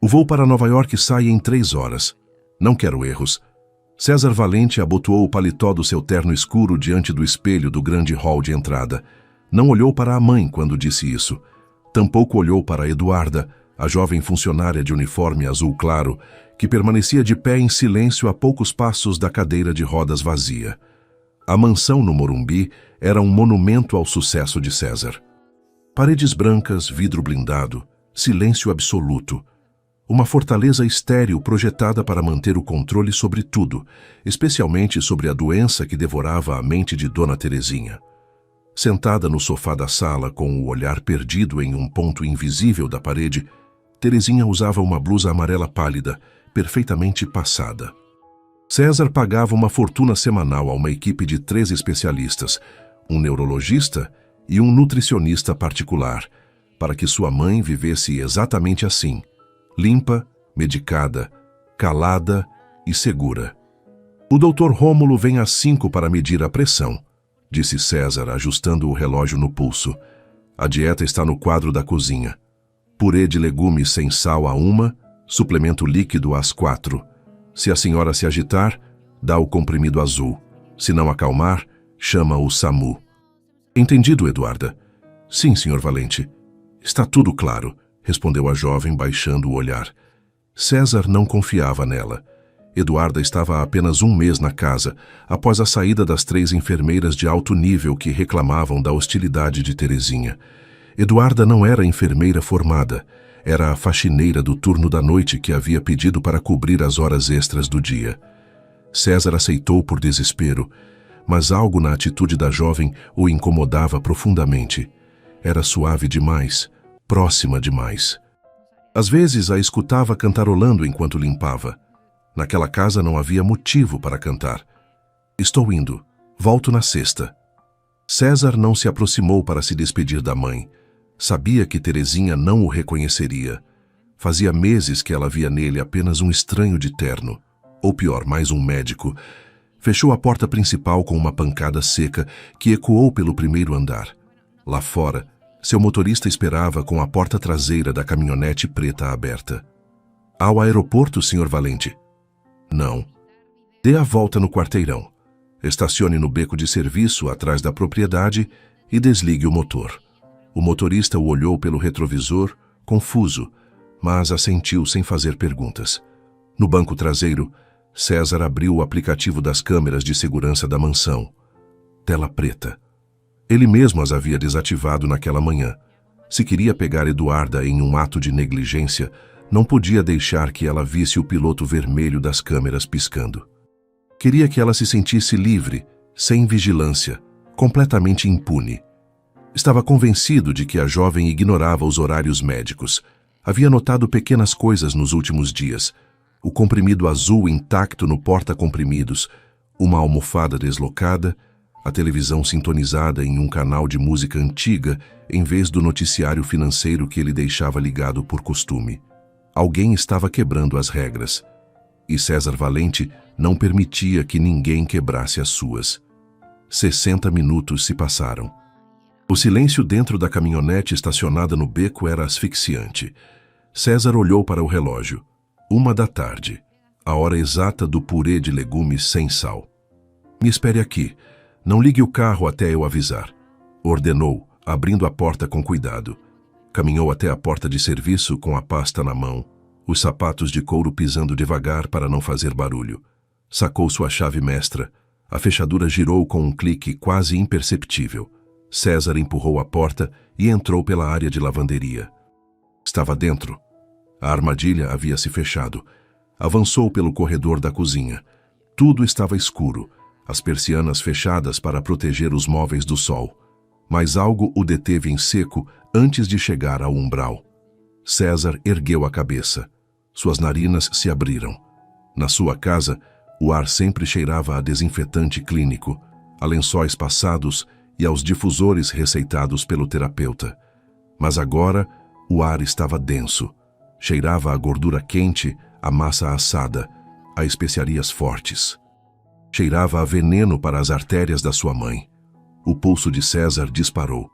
O voo para Nova York sai em 3 horas. Não quero erros. César Valente abotoou o paletó do seu terno escuro diante do espelho do grande hall de entrada. Não olhou para a mãe quando disse isso. Tampouco olhou para Eduarda, a jovem funcionária de uniforme azul claro, que permanecia de pé em silêncio a poucos passos da cadeira de rodas vazia. A mansão no Morumbi era um monumento ao sucesso de César. Paredes brancas, vidro blindado, silêncio absoluto. Uma fortaleza estéril projetada para manter o controle sobre tudo, especialmente sobre a doença que devorava a mente de Dona Terezinha. Sentada no sofá da sala, com o olhar perdido em um ponto invisível da parede, Terezinha usava uma blusa amarela pálida, perfeitamente passada. César pagava uma fortuna semanal a uma equipe de 3 especialistas, um neurologista e um nutricionista particular, para que sua mãe vivesse exatamente assim, limpa, medicada, calada e segura. O Dr. Rômulo vem às 5 para medir a pressão, disse César, ajustando o relógio no pulso. A dieta está no quadro da cozinha. Purê de legumes sem sal a 1, suplemento líquido às 4. Se a senhora se agitar, dá o comprimido azul. Se não acalmar, chama o SAMU. Entendido, Eduarda? Sim, senhor Valente. Está tudo claro, respondeu a jovem, baixando o olhar. César não confiava nela. Eduarda estava há apenas 1 mês na casa, após a saída das 3 enfermeiras de alto nível que reclamavam da hostilidade de Terezinha. Eduarda não era enfermeira formada, era a faxineira do turno da noite que havia pedido para cobrir as horas extras do dia. César aceitou por desespero, mas algo na atitude da jovem o incomodava profundamente. Era suave demais, próxima demais. Às vezes a escutava cantarolando enquanto limpava. Naquela casa não havia motivo para cantar. Estou indo. Volto na sexta. César não se aproximou para se despedir da mãe. Sabia que Terezinha não o reconheceria. Fazia meses que ela via nele apenas um estranho de terno. Ou pior, mais um médico. Fechou a porta principal com uma pancada seca que ecoou pelo primeiro andar. Lá fora, seu motorista esperava com a porta traseira da caminhonete preta aberta. Ao aeroporto, Sr. Valente? Não. Dê a volta no quarteirão. Estacione no beco de serviço atrás da propriedade e desligue o motor. O motorista o olhou pelo retrovisor, confuso, mas assentiu sem fazer perguntas. No banco traseiro, César abriu o aplicativo das câmeras de segurança da mansão. Tela preta. Ele mesmo as havia desativado naquela manhã. Se queria pegar Eduarda em um ato de negligência, não podia deixar que ela visse o piloto vermelho das câmeras piscando. Queria que ela se sentisse livre, sem vigilância, completamente impune. Estava convencido de que a jovem ignorava os horários médicos. Havia notado pequenas coisas nos últimos dias. O comprimido azul intacto no porta-comprimidos, uma almofada deslocada, a televisão sintonizada em um canal de música antiga em vez do noticiário financeiro que ele deixava ligado por costume. Alguém estava quebrando as regras. E César Valente não permitia que ninguém quebrasse as suas. 60 minutos se passaram. O silêncio dentro da caminhonete estacionada no beco era asfixiante. César olhou para o relógio. 1 da tarde. A hora exata do purê de legumes sem sal. Me espere aqui. Não ligue o carro até eu avisar. Ordenou, abrindo a porta com cuidado. Caminhou até a porta de serviço com a pasta na mão, os sapatos de couro pisando devagar para não fazer barulho. Sacou sua chave mestra. A fechadura girou com um clique quase imperceptível. César empurrou a porta e entrou pela área de lavanderia. Estava dentro. A armadilha havia se fechado. Avançou pelo corredor da cozinha. Tudo estava escuro, as persianas fechadas para proteger os móveis do sol. Mas algo o deteve em seco antes de chegar ao umbral. César ergueu a cabeça. Suas narinas se abriram. Na sua casa, o ar sempre cheirava a desinfetante clínico, a lençóis passados e aos difusores receitados pelo terapeuta. Mas agora, o ar estava denso. Cheirava a gordura quente, a massa assada, a especiarias fortes. Cheirava a veneno para as artérias da sua mãe. O pulso de César disparou.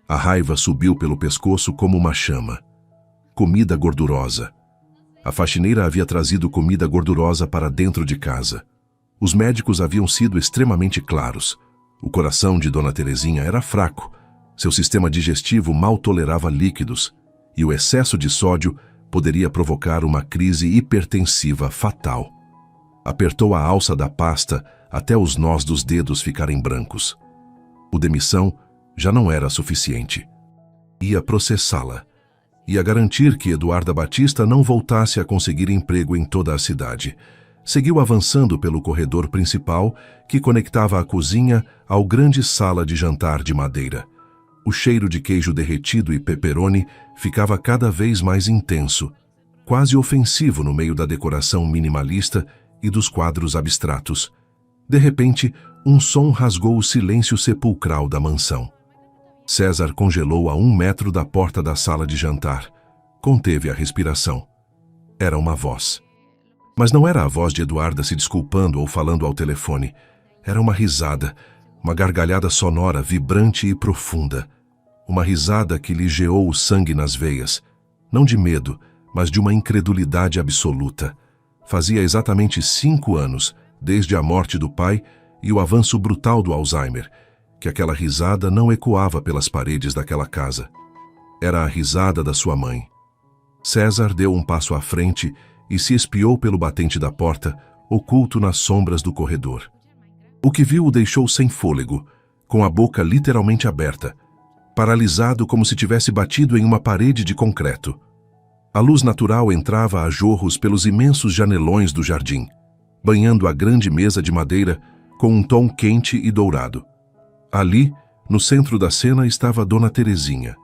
A raiva subiu pelo pescoço como uma chama. Comida gordurosa. A faxineira havia trazido comida gordurosa para dentro de casa. Os médicos haviam sido extremamente claros. O coração de Dona Terezinha era fraco, seu sistema digestivo mal tolerava líquidos, e o excesso de sódio poderia provocar uma crise hipertensiva fatal. Apertou a alça da pasta até os nós dos dedos ficarem brancos. O demissão já não era suficiente. Ia processá-la. Ia garantir que Eduarda Batista não voltasse a conseguir emprego em toda a cidade. Seguiu avançando pelo corredor principal que conectava a cozinha ao grande sala de jantar de madeira. O cheiro de queijo derretido e pepperoni ficava cada vez mais intenso, quase ofensivo no meio da decoração minimalista e dos quadros abstratos. De repente, um som rasgou o silêncio sepulcral da mansão. César congelou a 1 metro da porta da sala de jantar. Conteve a respiração. Era uma voz. Mas não era a voz de Eduarda se desculpando ou falando ao telefone. Era uma risada, uma gargalhada sonora, vibrante e profunda. Uma risada que lhe geou o sangue nas veias. Não de medo, mas de uma incredulidade absoluta. Fazia exatamente 5 anos, desde a morte do pai e o avanço brutal do Alzheimer, que aquela risada não ecoava pelas paredes daquela casa. Era a risada da sua mãe. César deu um passo à frente e se espiou pelo batente da porta, oculto nas sombras do corredor. O que viu o deixou sem fôlego, com a boca literalmente aberta, paralisado como se tivesse batido em uma parede de concreto. A luz natural entrava a jorros pelos imensos janelões do jardim, banhando a grande mesa de madeira com um tom quente e dourado. Ali, no centro da cena, estava Dona Terezinha.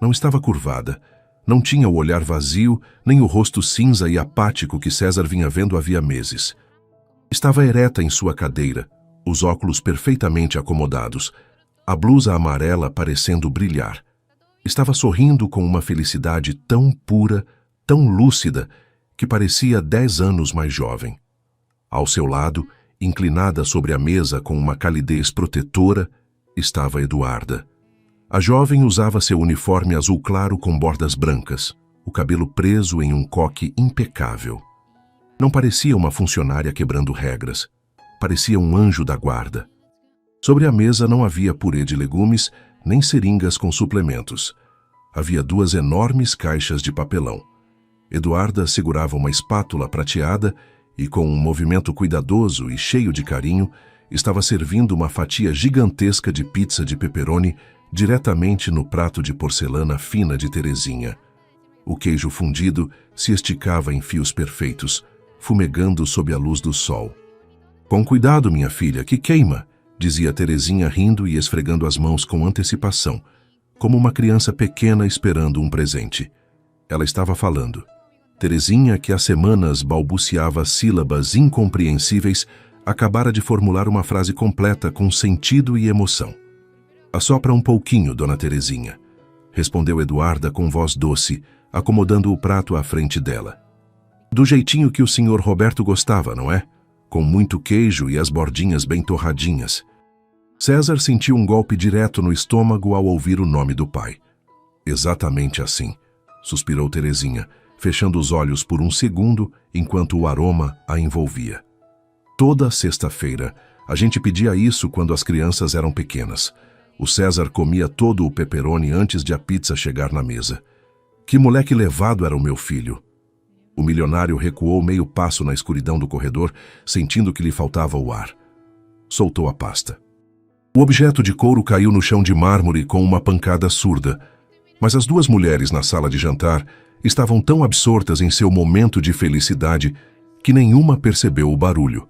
Não estava curvada, não tinha o olhar vazio, nem o rosto cinza e apático que César vinha vendo havia meses. Estava ereta em sua cadeira, os óculos perfeitamente acomodados, a blusa amarela parecendo brilhar. Estava sorrindo com uma felicidade tão pura, tão lúcida, que parecia 10 anos mais jovem. Ao seu lado, inclinada sobre a mesa com uma calidez protetora, estava Eduarda. A jovem usava seu uniforme azul claro com bordas brancas, o cabelo preso em um coque impecável. Não parecia uma funcionária quebrando regras. Parecia um anjo da guarda. Sobre a mesa não havia purê de legumes, nem seringas com suplementos. Havia 2 enormes caixas de papelão. Eduarda segurava uma espátula prateada e, com um movimento cuidadoso e cheio de carinho, estava servindo uma fatia gigantesca de pizza de pepperoni diretamente no prato de porcelana fina de Terezinha. O queijo fundido se esticava em fios perfeitos, fumegando sob a luz do sol. "Com cuidado, minha filha, que queima", dizia Terezinha rindo e esfregando as mãos com antecipação, como uma criança pequena esperando um presente. Ela estava falando. Terezinha, que há semanas balbuciava sílabas incompreensíveis, acabara de formular uma frase completa com sentido e emoção. "Assopra um pouquinho, Dona Terezinha", respondeu Eduarda com voz doce, acomodando o prato à frente dela. "Do jeitinho que o senhor Roberto gostava, não é? Com muito queijo e as bordinhas bem torradinhas." César sentiu um golpe direto no estômago ao ouvir o nome do pai. "Exatamente assim", suspirou Terezinha, fechando os olhos por um segundo enquanto o aroma a envolvia. "Toda sexta-feira, a gente pedia isso quando as crianças eram pequenas. O César comia todo o pepperoni antes de a pizza chegar na mesa. Que moleque levado era o meu filho." O milionário recuou meio passo na escuridão do corredor, sentindo que lhe faltava o ar. Soltou a pasta. O objeto de couro caiu no chão de mármore com uma pancada surda, mas as 2 mulheres na sala de jantar estavam tão absortas em seu momento de felicidade que nenhuma percebeu o barulho.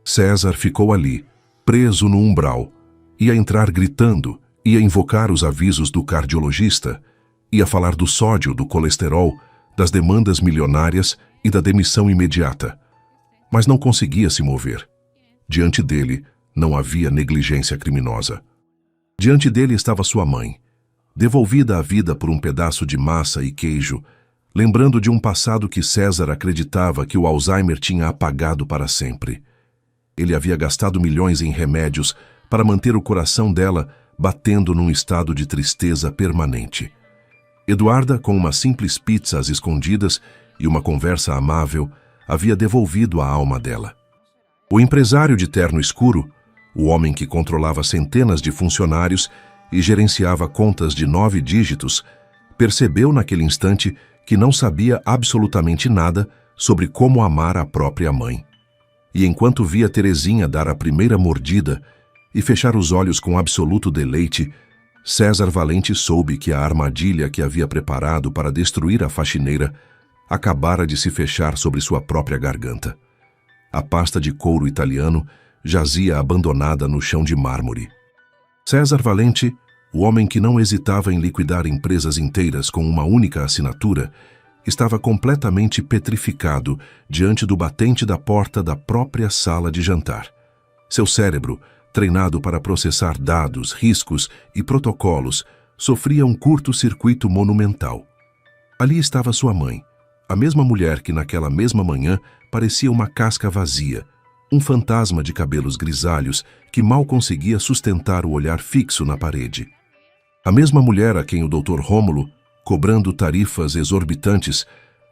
César ficou ali, preso no umbral. Ia entrar gritando, ia invocar os avisos do cardiologista, ia falar do sódio, do colesterol, das demandas milionárias e da demissão imediata. Mas não conseguia se mover. Diante dele, não havia negligência criminosa. Diante dele estava sua mãe, devolvida à vida por um pedaço de massa e queijo, lembrando de um passado que César acreditava que o Alzheimer tinha apagado para sempre. Ele havia gastado milhões em remédios para manter o coração dela batendo num estado de tristeza permanente. Eduarda, com uma simples pizza às escondidas, e uma conversa amável havia devolvido a alma dela. O empresário de terno escuro, o homem que controlava centenas de funcionários e gerenciava contas de 9 dígitos, percebeu naquele instante que não sabia absolutamente nada sobre como amar a própria mãe. E enquanto via Terezinha dar a primeira mordida e fechar os olhos com absoluto deleite, César Valente soube que a armadilha que havia preparado para destruir a faxineira acabara de se fechar sobre sua própria garganta. A pasta de couro italiano jazia abandonada no chão de mármore. César Valente, o homem que não hesitava em liquidar empresas inteiras com uma única assinatura, estava completamente petrificado diante do batente da porta da própria sala de jantar. Seu cérebro, treinado para processar dados, riscos e protocolos, sofria um curto-circuito monumental. Ali estava sua mãe, a mesma mulher que naquela mesma manhã parecia uma casca vazia, um fantasma de cabelos grisalhos que mal conseguia sustentar o olhar fixo na parede. A mesma mulher a quem o Dr. Rômulo, cobrando tarifas exorbitantes,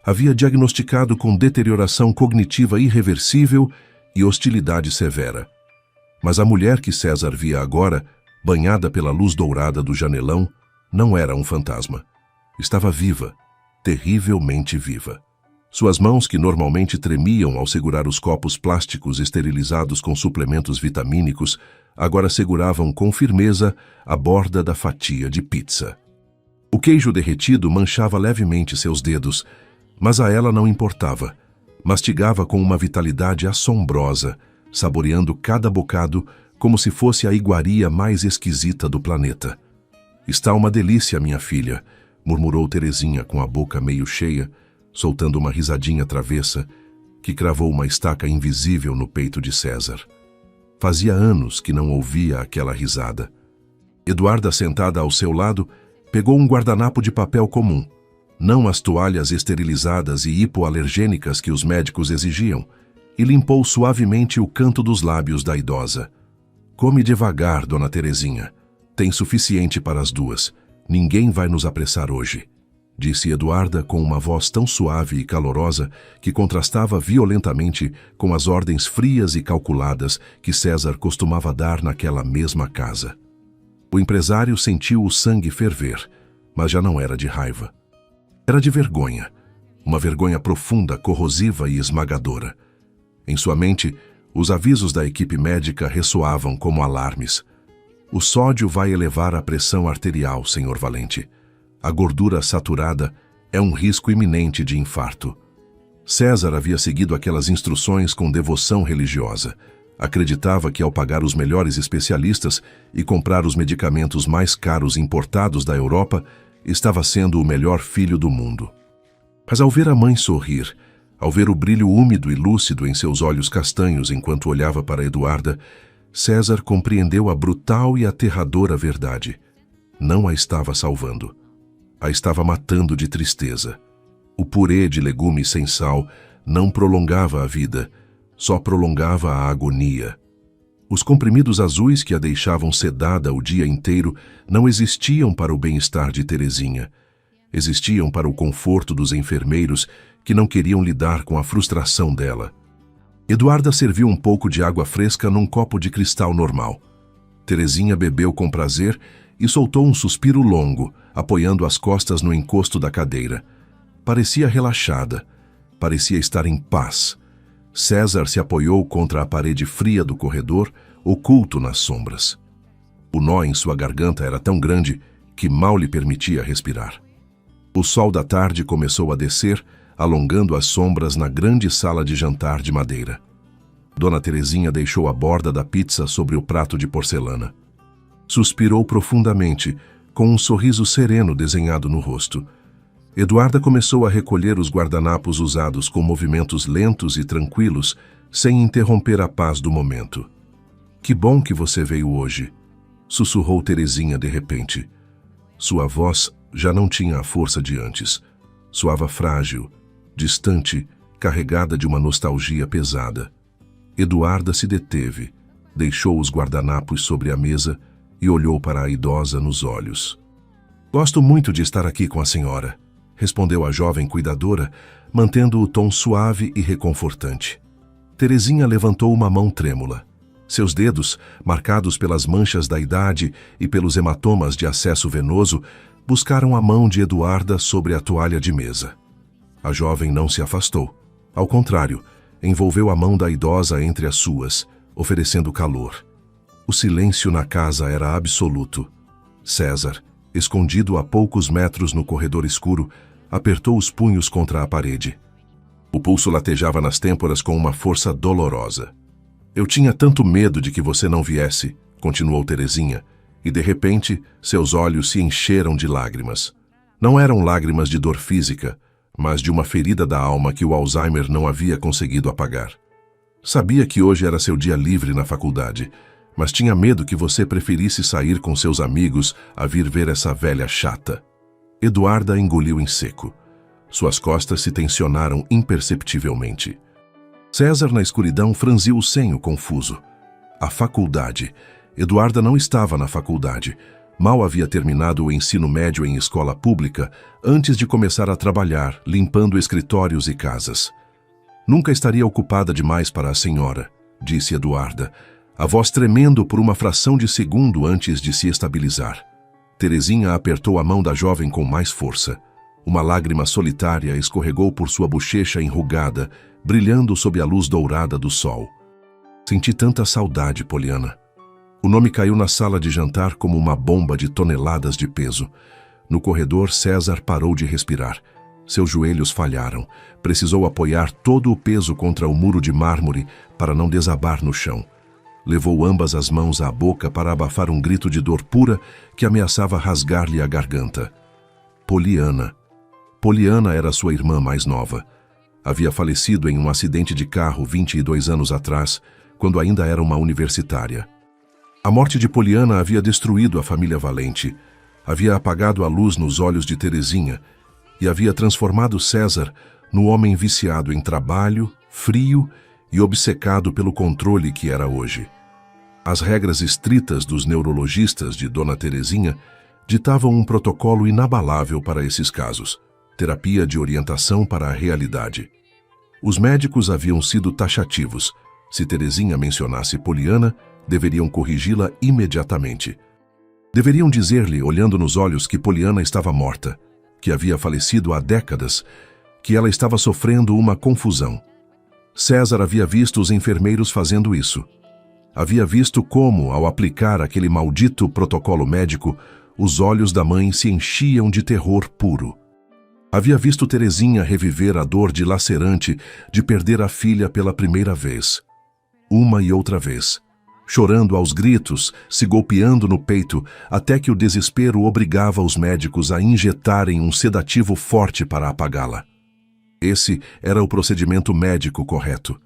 havia diagnosticado com deterioração cognitiva irreversível e hostilidade severa. Mas a mulher que César via agora, banhada pela luz dourada do janelão, não era um fantasma. Estava viva, terrivelmente viva. Suas mãos, que normalmente tremiam ao segurar os copos plásticos esterilizados com suplementos vitamínicos, agora seguravam com firmeza a borda da fatia de pizza. O queijo derretido manchava levemente seus dedos, mas a ela não importava. Mastigava com uma vitalidade assombrosa, saboreando cada bocado como se fosse a iguaria mais esquisita do planeta. "Está uma delícia, minha filha", murmurou Terezinha com a boca meio cheia, soltando uma risadinha travessa que cravou uma estaca invisível no peito de César. Fazia anos que não ouvia aquela risada. Eduarda, sentada ao seu lado, pegou um guardanapo de papel comum, não as toalhas esterilizadas e hipoalergênicas que os médicos exigiam, e limpou suavemente o canto dos lábios da idosa. "Come devagar, dona Terezinha. Tem suficiente para as duas. Ninguém vai nos apressar hoje", disse Eduarda com uma voz tão suave e calorosa que contrastava violentamente com as ordens frias e calculadas que César costumava dar naquela mesma casa. O empresário sentiu o sangue ferver, mas já não era de raiva. Era de vergonha, uma vergonha profunda, corrosiva e esmagadora. Em sua mente, os avisos da equipe médica ressoavam como alarmes. "O sódio vai elevar a pressão arterial, senhor Valente. A gordura saturada é um risco iminente de infarto." César havia seguido aquelas instruções com devoção religiosa. Acreditava que ao pagar os melhores especialistas e comprar os medicamentos mais caros importados da Europa, estava sendo o melhor filho do mundo. Mas ao ver a mãe sorrir, ao ver o brilho úmido e lúcido em seus olhos castanhos enquanto olhava para Eduarda, César compreendeu a brutal e aterradora verdade. Não a estava salvando. A estava matando de tristeza. O purê de legumes sem sal não prolongava a vida, só prolongava a agonia. Os comprimidos azuis que a deixavam sedada o dia inteiro não existiam para o bem-estar de Terezinha. Existiam para o conforto dos enfermeiros que não queriam lidar com a frustração dela. Eduarda serviu um pouco de água fresca num copo de cristal normal. Terezinha bebeu com prazer e soltou um suspiro longo, apoiando as costas no encosto da cadeira. Parecia relaxada, parecia estar em paz. César se apoiou contra a parede fria do corredor, oculto nas sombras. O nó em sua garganta era tão grande que mal lhe permitia respirar. O sol da tarde começou a descer, alongando as sombras na grande sala de jantar de madeira. Dona Terezinha deixou a borda da pizza sobre o prato de porcelana. Suspirou profundamente, com um sorriso sereno desenhado no rosto. Eduarda começou a recolher os guardanapos usados com movimentos lentos e tranquilos, sem interromper a paz do momento. "Que bom que você veio hoje", sussurrou Terezinha de repente. Sua voz já não tinha a força de antes. Soava frágil, distante, carregada de uma nostalgia pesada. Eduarda se deteve, deixou os guardanapos sobre a mesa e olhou para a idosa nos olhos. "Gosto muito de estar aqui com a senhora", respondeu a jovem cuidadora, mantendo o tom suave e reconfortante. Terezinha levantou uma mão trêmula. Seus dedos, marcados pelas manchas da idade e pelos hematomas de acesso venoso, buscaram a mão de Eduarda sobre a toalha de mesa. A jovem não se afastou. Ao contrário, envolveu a mão da idosa entre as suas, oferecendo calor. O silêncio na casa era absoluto. César, escondido a poucos metros no corredor escuro, apertou os punhos contra a parede. O pulso latejava nas têmporas com uma força dolorosa. Eu tinha tanto medo de que você não viesse, continuou Terezinha, e de repente seus olhos se encheram de lágrimas. Não eram lágrimas de dor física, mas de uma ferida da alma que o Alzheimer não havia conseguido apagar. Sabia que hoje era seu dia livre na faculdade, mas tinha medo que você preferisse sair com seus amigos a vir ver essa velha chata. Eduarda engoliu em seco. Suas costas se tensionaram imperceptivelmente. César, na escuridão, franziu o senho confuso. A faculdade. Eduarda não estava na faculdade. Mal havia terminado o ensino médio em escola pública antes de começar a trabalhar, limpando escritórios e casas. Nunca estaria ocupada demais para a senhora, disse Eduarda, a voz tremendo por uma fração de segundo antes de se estabilizar. Terezinha apertou a mão da jovem com mais força. Uma lágrima solitária escorregou por sua bochecha enrugada, brilhando sob a luz dourada do sol. Senti tanta saudade, Poliana. O nome caiu na sala de jantar como uma bomba de toneladas de peso. No corredor, César parou de respirar. Seus joelhos falharam. Precisou apoiar todo o peso contra o muro de mármore para não desabar no chão. Levou ambas as mãos à boca para abafar um grito de dor pura que ameaçava rasgar-lhe a garganta. Poliana. Poliana era sua irmã mais nova. Havia falecido em um acidente de carro 22 anos atrás, quando ainda era uma universitária. A morte de Poliana havia destruído a família Valente, havia apagado a luz nos olhos de Terezinha e havia transformado César no homem viciado em trabalho, frio e obcecado pelo controle que era hoje. As regras estritas dos neurologistas de Dona Terezinha ditavam um protocolo inabalável para esses casos, terapia de orientação para a realidade. Os médicos haviam sido taxativos. Se Terezinha mencionasse Poliana, deveriam corrigi-la imediatamente. Deveriam dizer-lhe, olhando nos olhos, que Poliana estava morta, que havia falecido há décadas, que ela estava sofrendo uma confusão. César havia visto os enfermeiros fazendo isso. Havia visto como, ao aplicar aquele maldito protocolo médico, os olhos da mãe se enchiam de terror puro. Havia visto Terezinha reviver a dor dilacerante de perder a filha pela primeira vez. Uma e outra vez. Chorando aos gritos, se golpeando no peito, até que o desespero obrigava os médicos a injetarem um sedativo forte para apagá-la. Esse era o procedimento médico correto.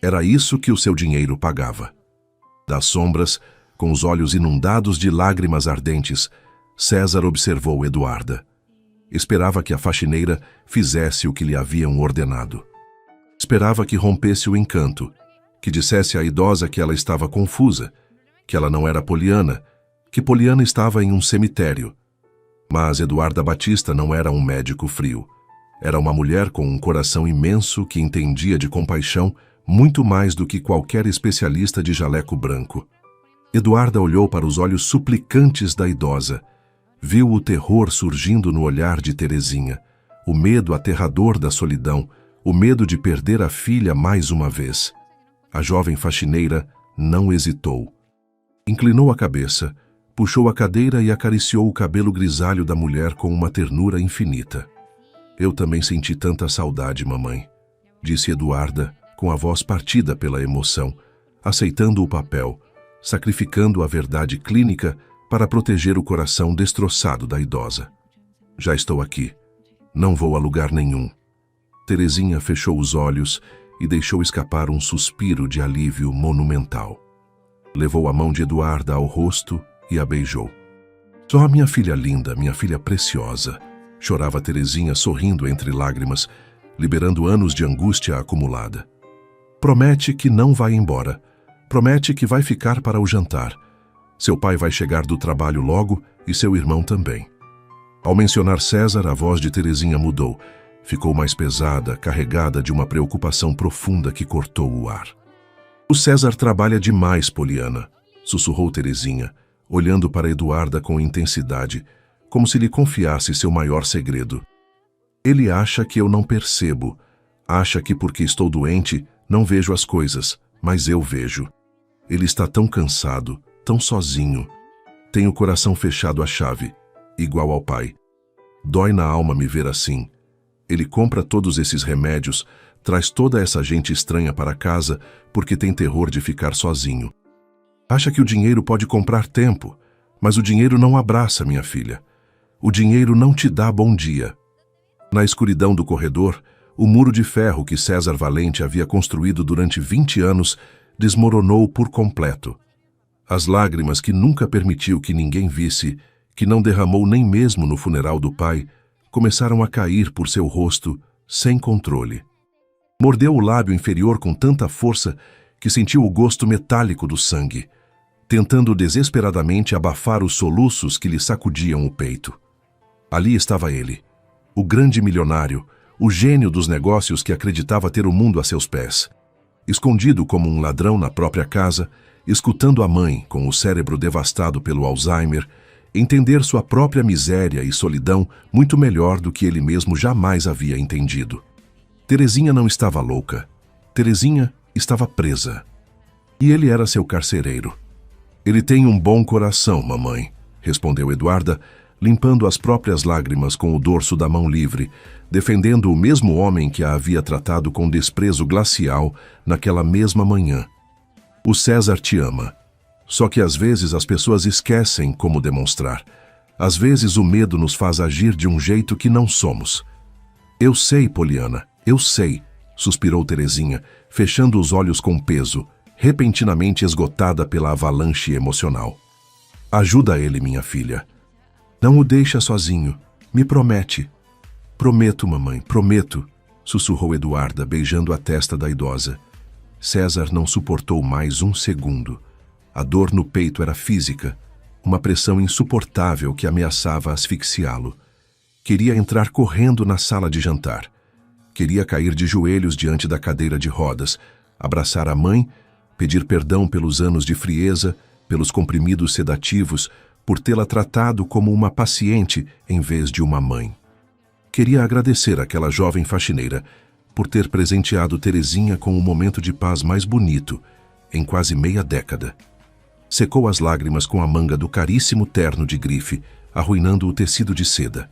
Era isso que o seu dinheiro pagava. Das sombras, com os olhos inundados de lágrimas ardentes, César observou Eduarda. Esperava que a faxineira fizesse o que lhe haviam ordenado. Esperava que rompesse o encanto, que dissesse à idosa que ela estava confusa, que ela não era Poliana, que Poliana estava em um cemitério. Mas Eduarda Batista não era um médico frio. Era uma mulher com um coração imenso que entendia de compaixão muito mais do que qualquer especialista de jaleco branco. Eduarda olhou para os olhos suplicantes da idosa. Viu o terror surgindo no olhar de Terezinha, o medo aterrador da solidão, o medo de perder a filha mais uma vez. A jovem faxineira não hesitou. Inclinou a cabeça, puxou a cadeira e acariciou o cabelo grisalho da mulher com uma ternura infinita. Eu também senti tanta saudade, mamãe, disse Eduarda, com a voz partida pela emoção, aceitando o papel, sacrificando a verdade clínica para proteger o coração destroçado da idosa. Já estou aqui. Não vou a lugar nenhum. Terezinha fechou os olhos e deixou escapar um suspiro de alívio monumental. Levou a mão de Eduarda ao rosto e a beijou. Só a minha filha linda, minha filha preciosa, chorava Terezinha sorrindo entre lágrimas, liberando anos de angústia acumulada. Promete que não vai embora. Promete que vai ficar para o jantar. Seu pai vai chegar do trabalho logo e seu irmão também. Ao mencionar César, a voz de Terezinha mudou. Ficou mais pesada, carregada de uma preocupação profunda que cortou o ar. O César trabalha demais, Poliana, sussurrou Terezinha, olhando para Eduarda com intensidade, como se lhe confiasse seu maior segredo. Ele acha que eu não percebo, acha que porque estou doente não vejo as coisas, mas eu vejo. Ele está tão cansado, tão sozinho. Tem o coração fechado à chave, igual ao pai. Dói na alma me ver assim. Ele compra todos esses remédios, traz toda essa gente estranha para casa porque tem terror de ficar sozinho. Acha que o dinheiro pode comprar tempo, mas o dinheiro não abraça, minha filha. O dinheiro não te dá bom dia. Na escuridão do corredor, o muro de ferro que César Valente havia construído durante 20 anos desmoronou por completo. As lágrimas que nunca permitiu que ninguém visse, que não derramou nem mesmo no funeral do pai, começaram a cair por seu rosto, sem controle. Mordeu o lábio inferior com tanta força que sentiu o gosto metálico do sangue, tentando desesperadamente abafar os soluços que lhe sacudiam o peito. Ali estava ele, o grande milionário, o gênio dos negócios que acreditava ter o mundo a seus pés. Escondido como um ladrão na própria casa, escutando a mãe, com o cérebro devastado pelo Alzheimer, entender sua própria miséria e solidão muito melhor do que ele mesmo jamais havia entendido. Terezinha não estava louca. Terezinha estava presa. E ele era seu carcereiro. Ele tem um bom coração, mamãe, respondeu Eduarda, limpando as próprias lágrimas com o dorso da mão livre, defendendo o mesmo homem que a havia tratado com desprezo glacial naquela mesma manhã. O César te ama. Só que às vezes as pessoas esquecem como demonstrar. Às vezes o medo nos faz agir de um jeito que não somos. Eu sei, Poliana, eu sei, suspirou Terezinha, fechando os olhos com peso, repentinamente esgotada pela avalanche emocional. Ajuda ele, minha filha. Não o deixa sozinho. Me promete. Prometo, mamãe, prometo, sussurrou Eduarda, beijando a testa da idosa. César não suportou mais um segundo. A dor no peito era física, uma pressão insuportável que ameaçava asfixiá-lo. Queria entrar correndo na sala de jantar. Queria cair de joelhos diante da cadeira de rodas, abraçar a mãe, pedir perdão pelos anos de frieza, pelos comprimidos sedativos, por tê-la tratado como uma paciente em vez de uma mãe. Queria agradecer àquela jovem faxineira por ter presenteado Terezinha com o momento de paz mais bonito em quase meia década. Secou as lágrimas com a manga do caríssimo terno de grife, arruinando o tecido de seda.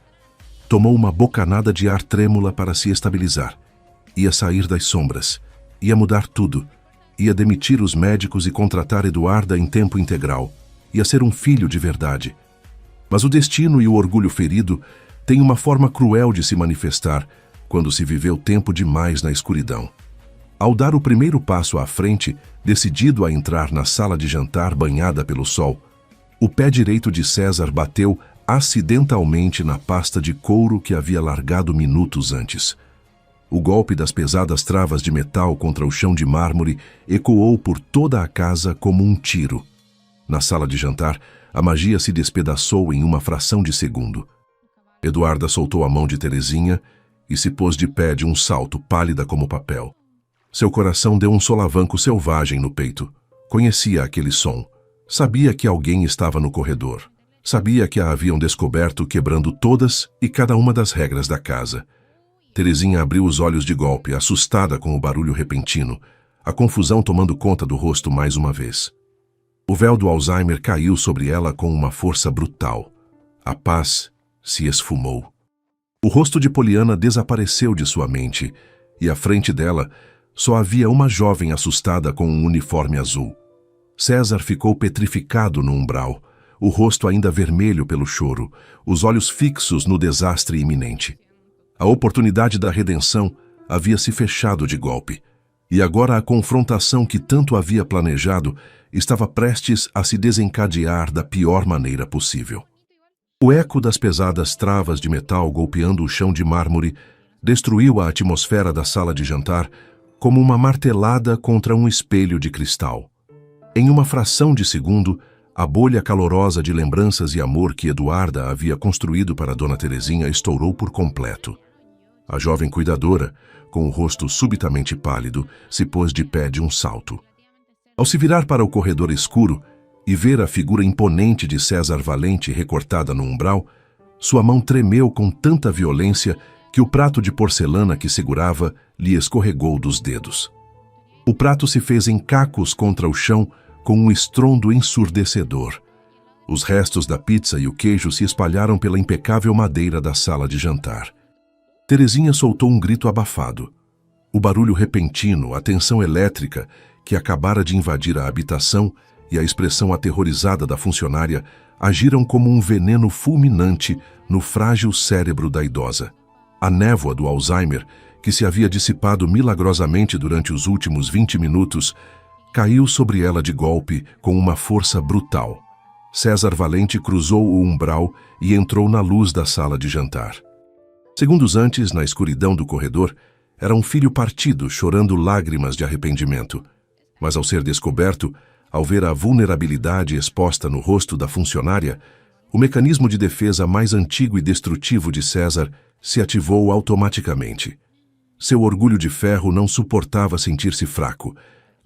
Tomou uma bocanada de ar trêmula para se estabilizar. Ia sair das sombras. Ia mudar tudo. Ia demitir os médicos e contratar Eduarda em tempo integral. Ia ser um filho de verdade. Mas o destino e o orgulho ferido têm uma forma cruel de se manifestar quando se viveu tempo demais na escuridão. Ao dar o primeiro passo à frente, decidido a entrar na sala de jantar banhada pelo sol, o pé direito de César bateu acidentalmente na pasta de couro que havia largado minutos antes. O golpe das pesadas travas de metal contra o chão de mármore ecoou por toda a casa como um tiro. Na sala de jantar, a magia se despedaçou em uma fração de segundo. Eduarda soltou a mão de Terezinha e se pôs de pé de um salto, pálida como papel. Seu coração deu um solavanco selvagem no peito. Conhecia aquele som. Sabia que alguém estava no corredor. Sabia que a haviam descoberto quebrando todas e cada uma das regras da casa. Terezinha abriu os olhos de golpe, assustada com o barulho repentino, a confusão tomando conta do rosto mais uma vez. O véu do Alzheimer caiu sobre ela com uma força brutal. A paz se esfumou. O rosto de Poliana desapareceu de sua mente, e à frente dela só havia uma jovem assustada com um uniforme azul. César ficou petrificado no umbral, o rosto ainda vermelho pelo choro, os olhos fixos no desastre iminente. A oportunidade da redenção havia se fechado de golpe, e agora a confrontação que tanto havia planejado estava prestes a se desencadear da pior maneira possível. O eco das pesadas travas de metal golpeando o chão de mármore destruiu a atmosfera da sala de jantar como uma martelada contra um espelho de cristal. Em uma fração de segundo, a bolha calorosa de lembranças e amor que Eduarda havia construído para Dona Terezinha estourou por completo. A jovem cuidadora, com o rosto subitamente pálido, se pôs de pé de um salto. Ao se virar para o corredor escuro e ver a figura imponente de César Valente recortada no umbral, sua mão tremeu com tanta violência que o prato de porcelana que segurava lhe escorregou dos dedos. O prato se fez em cacos contra o chão com um estrondo ensurdecedor. Os restos da pizza e o queijo se espalharam pela impecável madeira da sala de jantar. Terezinha soltou um grito abafado. O barulho repentino, a tensão elétrica que acabara de invadir a habitação e a expressão aterrorizada da funcionária agiram como um veneno fulminante no frágil cérebro da idosa. A névoa do Alzheimer, que se havia dissipado milagrosamente durante os últimos 20 minutos, caiu sobre ela de golpe com uma força brutal. César Valente cruzou o umbral e entrou na luz da sala de jantar. Segundos antes, na escuridão do corredor, era um filho partido chorando lágrimas de arrependimento. Mas ao ser descoberto, ao ver a vulnerabilidade exposta no rosto da funcionária, o mecanismo de defesa mais antigo e destrutivo de César se ativou automaticamente. Seu orgulho de ferro não suportava sentir-se fraco.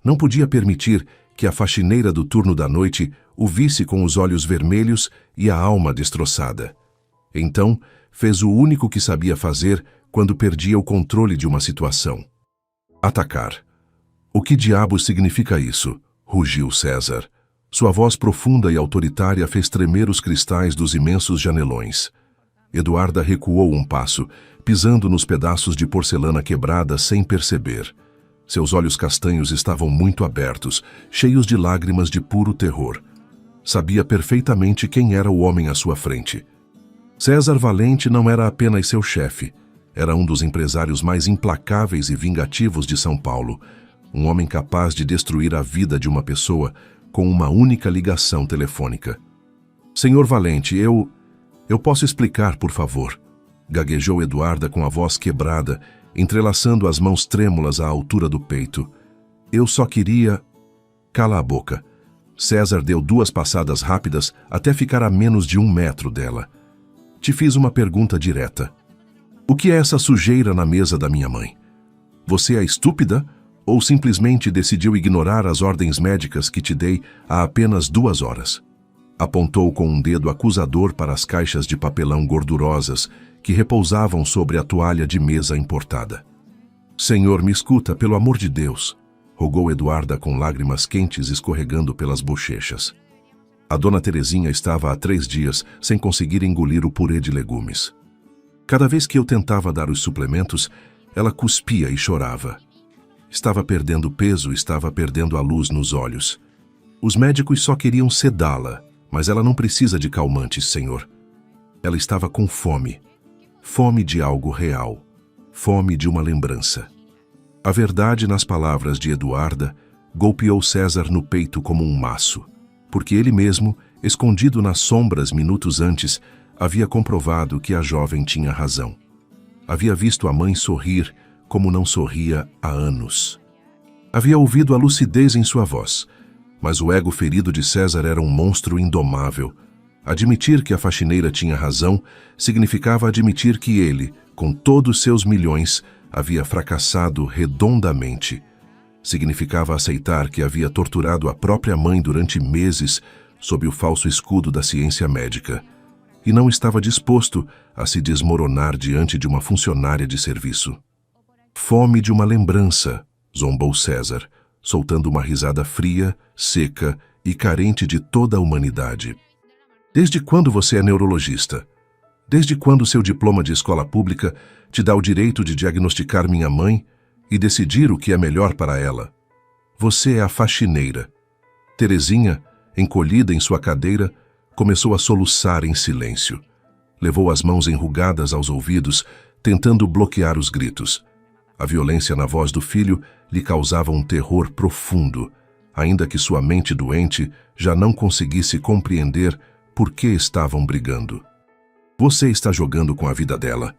Não podia permitir que a faxineira do turno da noite o visse com os olhos vermelhos e a alma destroçada. Então, fez o único que sabia fazer quando perdia o controle de uma situação: atacar. O que diabos significa isso? Rugiu César. Sua voz profunda e autoritária fez tremer os cristais dos imensos janelões. Eduarda recuou um passo, pisando nos pedaços de porcelana quebrada sem perceber. Seus olhos castanhos estavam muito abertos, cheios de lágrimas de puro terror. Sabia perfeitamente quem era o homem à sua frente. César Valente não era apenas seu chefe. Era um dos empresários mais implacáveis e vingativos de São Paulo. Um homem capaz de destruir a vida de uma pessoa com uma única ligação telefônica. Senhor Valente, eu posso explicar, por favor? Gaguejou Eduarda com a voz quebrada, entrelaçando as mãos trêmulas à altura do peito. Eu só queria... Cala a boca. César deu 2 passadas rápidas até ficar a menos de 1 metro dela. Te fiz uma pergunta direta. O que é essa sujeira na mesa da minha mãe? Você é estúpida ou simplesmente decidiu ignorar as ordens médicas que te dei há apenas 2 horas? Apontou com um dedo acusador para as caixas de papelão gordurosas que repousavam sobre a toalha de mesa importada. Senhor, me escuta, pelo amor de Deus, rogou Eduarda com lágrimas quentes escorregando pelas bochechas. A dona Terezinha estava há 3 dias sem conseguir engolir o purê de legumes. Cada vez que eu tentava dar os suplementos, ela cuspia e chorava. Estava perdendo peso, estava perdendo a luz nos olhos. Os médicos só queriam sedá-la, mas ela não precisa de calmantes, senhor. Ela estava com fome. Fome de algo real. Fome de uma lembrança. A verdade, nas palavras de Eduarda, golpeou César no peito como um maço, porque ele mesmo, escondido nas sombras minutos antes, havia comprovado que a jovem tinha razão. Havia visto a mãe sorrir como não sorria há anos. Havia ouvido a lucidez em sua voz, mas o ego ferido de César era um monstro indomável. Admitir que a faxineira tinha razão significava admitir que ele, com todos seus milhões, havia fracassado redondamente. Significava aceitar que havia torturado a própria mãe durante meses sob o falso escudo da ciência médica, e não estava disposto a se desmoronar diante de uma funcionária de serviço. Fome de uma lembrança, zombou César, soltando uma risada fria, seca e carente de toda a humanidade. Desde quando você é neurologista? Desde quando seu diploma de escola pública te dá o direito de diagnosticar minha mãe e decidir o que é melhor para ela? Você é a faxineira. Terezinha, encolhida em sua cadeira, começou a soluçar em silêncio. Levou as mãos enrugadas aos ouvidos, tentando bloquear os gritos. A violência na voz do filho lhe causava um terror profundo, ainda que sua mente doente já não conseguisse compreender por que estavam brigando. Você está jogando com a vida dela,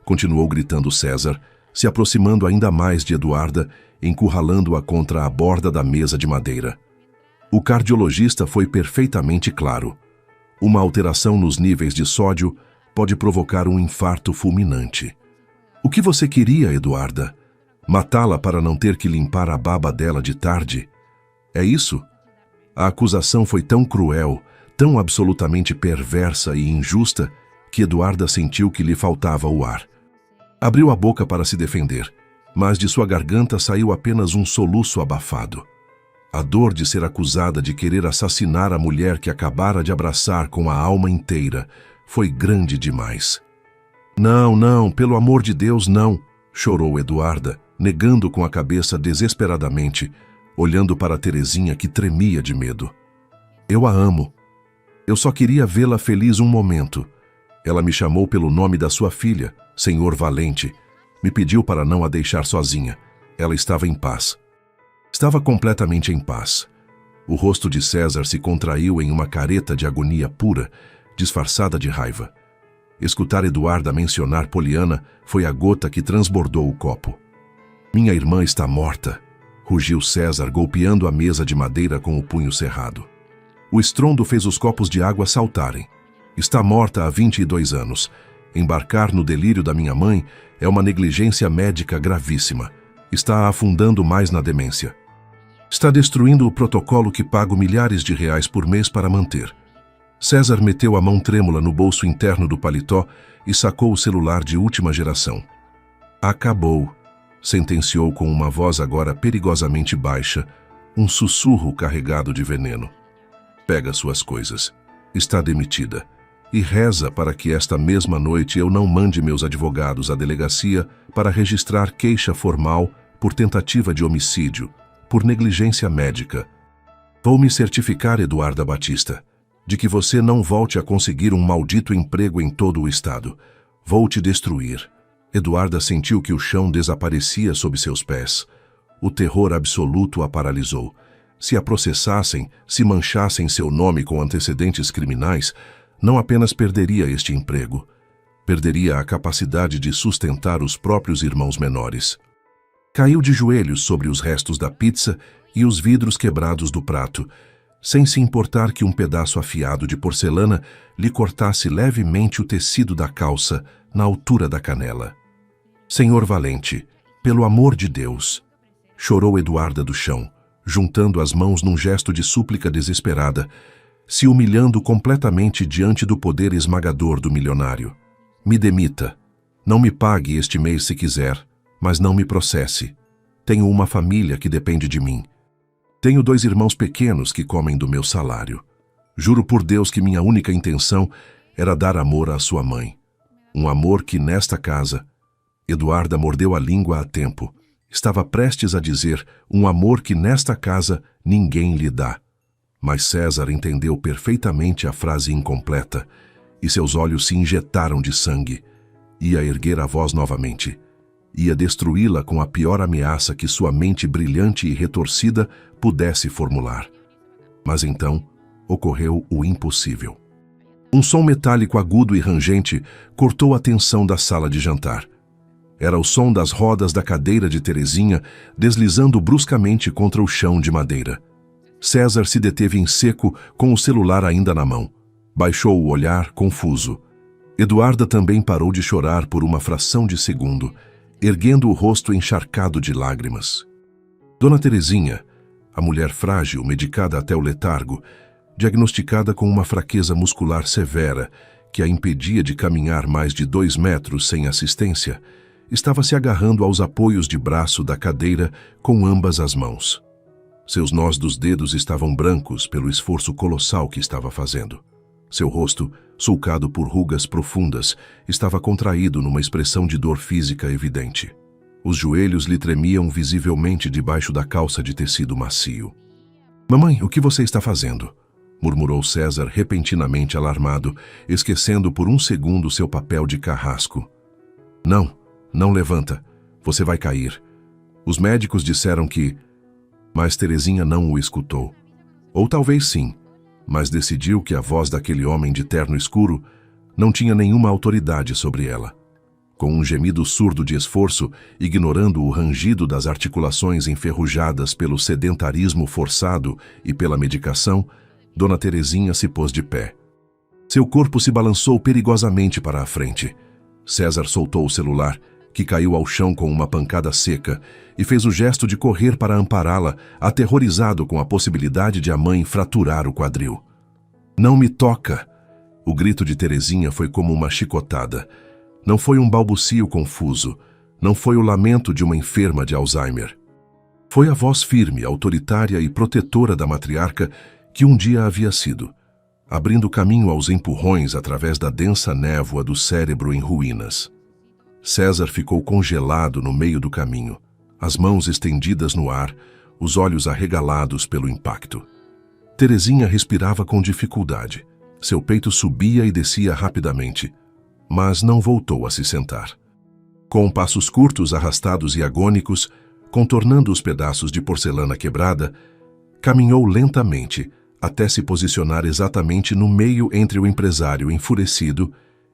continuou gritando César, se aproximando ainda mais de Eduarda, encurralando-a contra a borda da mesa de madeira. O cardiologista foi perfeitamente claro. Uma alteração nos níveis de sódio pode provocar um infarto fulminante. O que você queria, Eduarda? Matá-la para não ter que limpar a baba dela de tarde? É isso? A acusação foi tão cruel, tão absolutamente perversa e injusta, que Eduarda sentiu que lhe faltava o ar. Abriu a boca para se defender, mas de sua garganta saiu apenas um soluço abafado. A dor de ser acusada de querer assassinar a mulher que acabara de abraçar com a alma inteira foi grande demais. Não, não, pelo amor de Deus, não, chorou Eduarda, negando com a cabeça desesperadamente, olhando para Terezinha que tremia de medo. Eu a amo. Eu só queria vê-la feliz um momento. Ela me chamou pelo nome da sua filha, Senhor Valente. Me pediu para não a deixar sozinha. Ela estava em paz. Estava completamente em paz. O rosto de César se contraiu em uma careta de agonia pura, disfarçada de raiva. Escutar Eduarda mencionar Poliana foi a gota que transbordou o copo. Minha irmã está morta, rugiu César, golpeando a mesa de madeira com o punho cerrado. O estrondo fez os copos de água saltarem. Está morta há 22 anos. Embarcar no delírio da minha mãe é uma negligência médica gravíssima. Está a afundando mais na demência. Está destruindo o protocolo que pago milhares de reais por mês para manter. César meteu a mão trêmula no bolso interno do paletó e sacou o celular de última geração. Acabou, sentenciou com uma voz agora perigosamente baixa, um sussurro carregado de veneno. Pega suas coisas. Está demitida. E reza para que esta mesma noite eu não mande meus advogados à delegacia para registrar queixa formal por tentativa de homicídio, por negligência médica. Vou me certificar, Eduarda Batista, de que você não volte a conseguir um maldito emprego em todo o estado. Vou te destruir. Eduarda sentiu que o chão desaparecia sob seus pés. O terror absoluto a paralisou. Se a processassem, se manchassem seu nome com antecedentes criminais, não apenas perderia este emprego, perderia a capacidade de sustentar os próprios irmãos menores. Caiu de joelhos sobre os restos da pizza e os vidros quebrados do prato, sem se importar que um pedaço afiado de porcelana lhe cortasse levemente o tecido da calça na altura da canela. Senhor Valente, pelo amor de Deus, chorou Eduarda do chão, juntando as mãos num gesto de súplica desesperada, se humilhando completamente diante do poder esmagador do milionário. Me demita. Não me pague este mês se quiser, mas não me processe. Tenho uma família que depende de mim. Tenho 2 irmãos pequenos que comem do meu salário. Juro por Deus que minha única intenção era dar amor à sua mãe. Um amor que nesta casa... Eduarda mordeu a língua a tempo. Estava prestes a dizer um amor que nesta casa ninguém lhe dá. Mas César entendeu perfeitamente a frase incompleta e seus olhos se injetaram de sangue. Ia erguer a voz novamente. Ia destruí-la com a pior ameaça que sua mente brilhante e retorcida pudesse formular. Mas então ocorreu o impossível. Um som metálico agudo e rangente cortou a tensão da sala de jantar. Era o som das rodas da cadeira de Terezinha deslizando bruscamente contra o chão de madeira. César se deteve em seco com o celular ainda na mão. Baixou o olhar, confuso. Eduarda também parou de chorar por uma fração de segundo, erguendo o rosto encharcado de lágrimas. Dona Terezinha, a mulher frágil, medicada até o letargo, diagnosticada com uma fraqueza muscular severa que a impedia de caminhar mais de 2 metros sem assistência, estava se agarrando aos apoios de braço da cadeira com ambas as mãos. Seus nós dos dedos estavam brancos pelo esforço colossal que estava fazendo. Seu rosto, sulcado por rugas profundas, estava contraído numa expressão de dor física evidente. Os joelhos lhe tremiam visivelmente debaixo da calça de tecido macio. "Mamãe, o que você está fazendo?" murmurou César repentinamente alarmado, esquecendo por um segundo seu papel de carrasco. "Não, não levanta. Você vai cair. Os médicos disseram que..." Mas Terezinha não o escutou. Ou talvez sim, mas decidiu que a voz daquele homem de terno escuro não tinha nenhuma autoridade sobre ela. Com um gemido surdo de esforço, ignorando o rangido das articulações enferrujadas pelo sedentarismo forçado e pela medicação, Dona Terezinha se pôs de pé. Seu corpo se balançou perigosamente para a frente. César soltou o celular, que caiu ao chão com uma pancada seca e fez o gesto de correr para ampará-la, aterrorizado com a possibilidade de a mãe fraturar o quadril. "Não me toca!" O grito de Terezinha foi como uma chicotada. Não foi um balbucio confuso, não foi o lamento de uma enferma de Alzheimer. Foi a voz firme, autoritária e protetora da matriarca que um dia havia sido, abrindo caminho aos empurrões através da densa névoa do cérebro em ruínas. César ficou congelado no meio do caminho, as mãos estendidas no ar, os olhos arregalados pelo impacto. Terezinha respirava com dificuldade. Seu peito subia e descia rapidamente, mas não voltou a se sentar. Com passos curtos, arrastados e agônicos, contornando os pedaços de porcelana quebrada, caminhou lentamente até se posicionar exatamente no meio entre o empresário enfurecido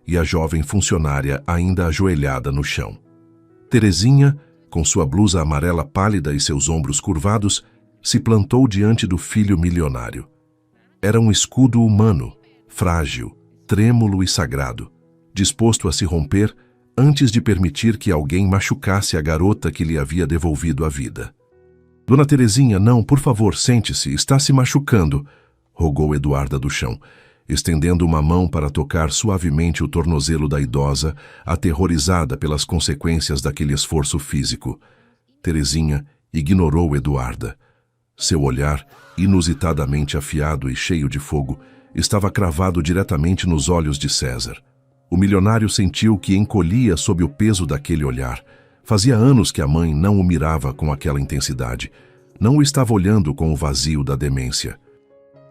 e a jovem funcionária ainda ajoelhada no chão. Terezinha, com sua blusa amarela pálida e seus ombros curvados, se plantou diante do filho milionário. Era um escudo humano, frágil, trêmulo e sagrado, disposto a se romper antes de permitir que alguém machucasse a garota que lhe havia devolvido a vida. "Dona Terezinha, não, por favor, sente-se, está se machucando", rogou Eduarda do chão, estendendo uma mão para tocar suavemente o tornozelo da idosa, aterrorizada pelas consequências daquele esforço físico. Terezinha ignorou Eduarda. Seu olhar, inusitadamente afiado e cheio de fogo, estava cravado diretamente nos olhos de César. O milionário sentiu que encolhia sob o peso daquele olhar. Fazia anos que a mãe não o mirava com aquela intensidade. Não o estava olhando com o vazio da demência.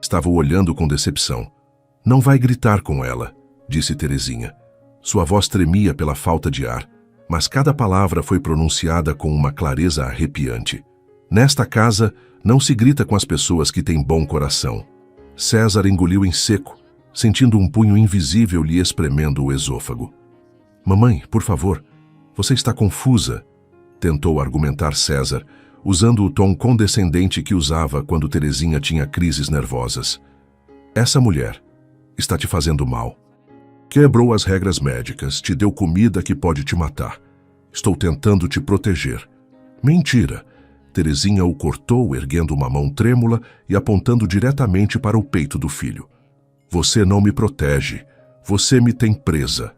Estava o olhando com decepção. "Não vai gritar com ela", disse Terezinha. Sua voz tremia pela falta de ar, mas cada palavra foi pronunciada com uma clareza arrepiante. "Nesta casa, não se grita com as pessoas que têm bom coração." César engoliu em seco, sentindo um punho invisível lhe espremendo o esôfago. "Mamãe, por favor, você está confusa", tentou argumentar César, usando o tom condescendente que usava quando Terezinha tinha crises nervosas. "Essa mulher está te fazendo mal. Quebrou as regras médicas, te deu comida que pode te matar. Estou tentando te proteger." "Mentira!" Terezinha o cortou, erguendo uma mão trêmula e apontando diretamente para o peito do filho. "Você não me protege. Você me tem presa."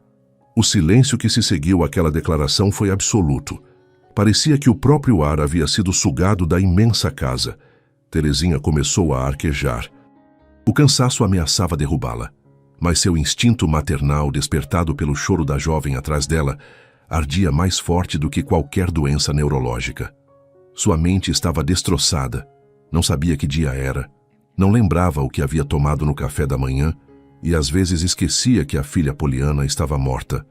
O silêncio que se seguiu àquela declaração foi absoluto. Parecia que o próprio ar havia sido sugado da imensa casa. Terezinha começou a arquejar. O cansaço ameaçava derrubá-la, mas seu instinto maternal, despertado pelo choro da jovem atrás dela, ardia mais forte do que qualquer doença neurológica. Sua mente estava destroçada, não sabia que dia era, não lembrava o que havia tomado no café da manhã e às vezes esquecia que a filha Poliana estava morta.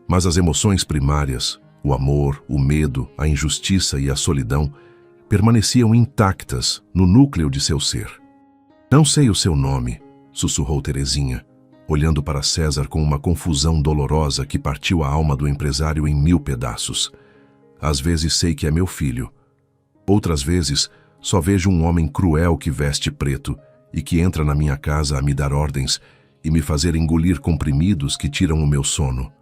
Mas as emoções primárias, o amor, o medo, a injustiça e a solidão, permaneciam intactas no núcleo de seu ser. "Não sei o seu nome", sussurrou Terezinha, olhando para César com uma confusão dolorosa que partiu a alma do empresário em 1000 pedaços. "Às vezes sei que é meu filho. Outras vezes só vejo um homem cruel que veste preto e que entra na minha casa a me dar ordens e me fazer engolir comprimidos que tiram o meu sono."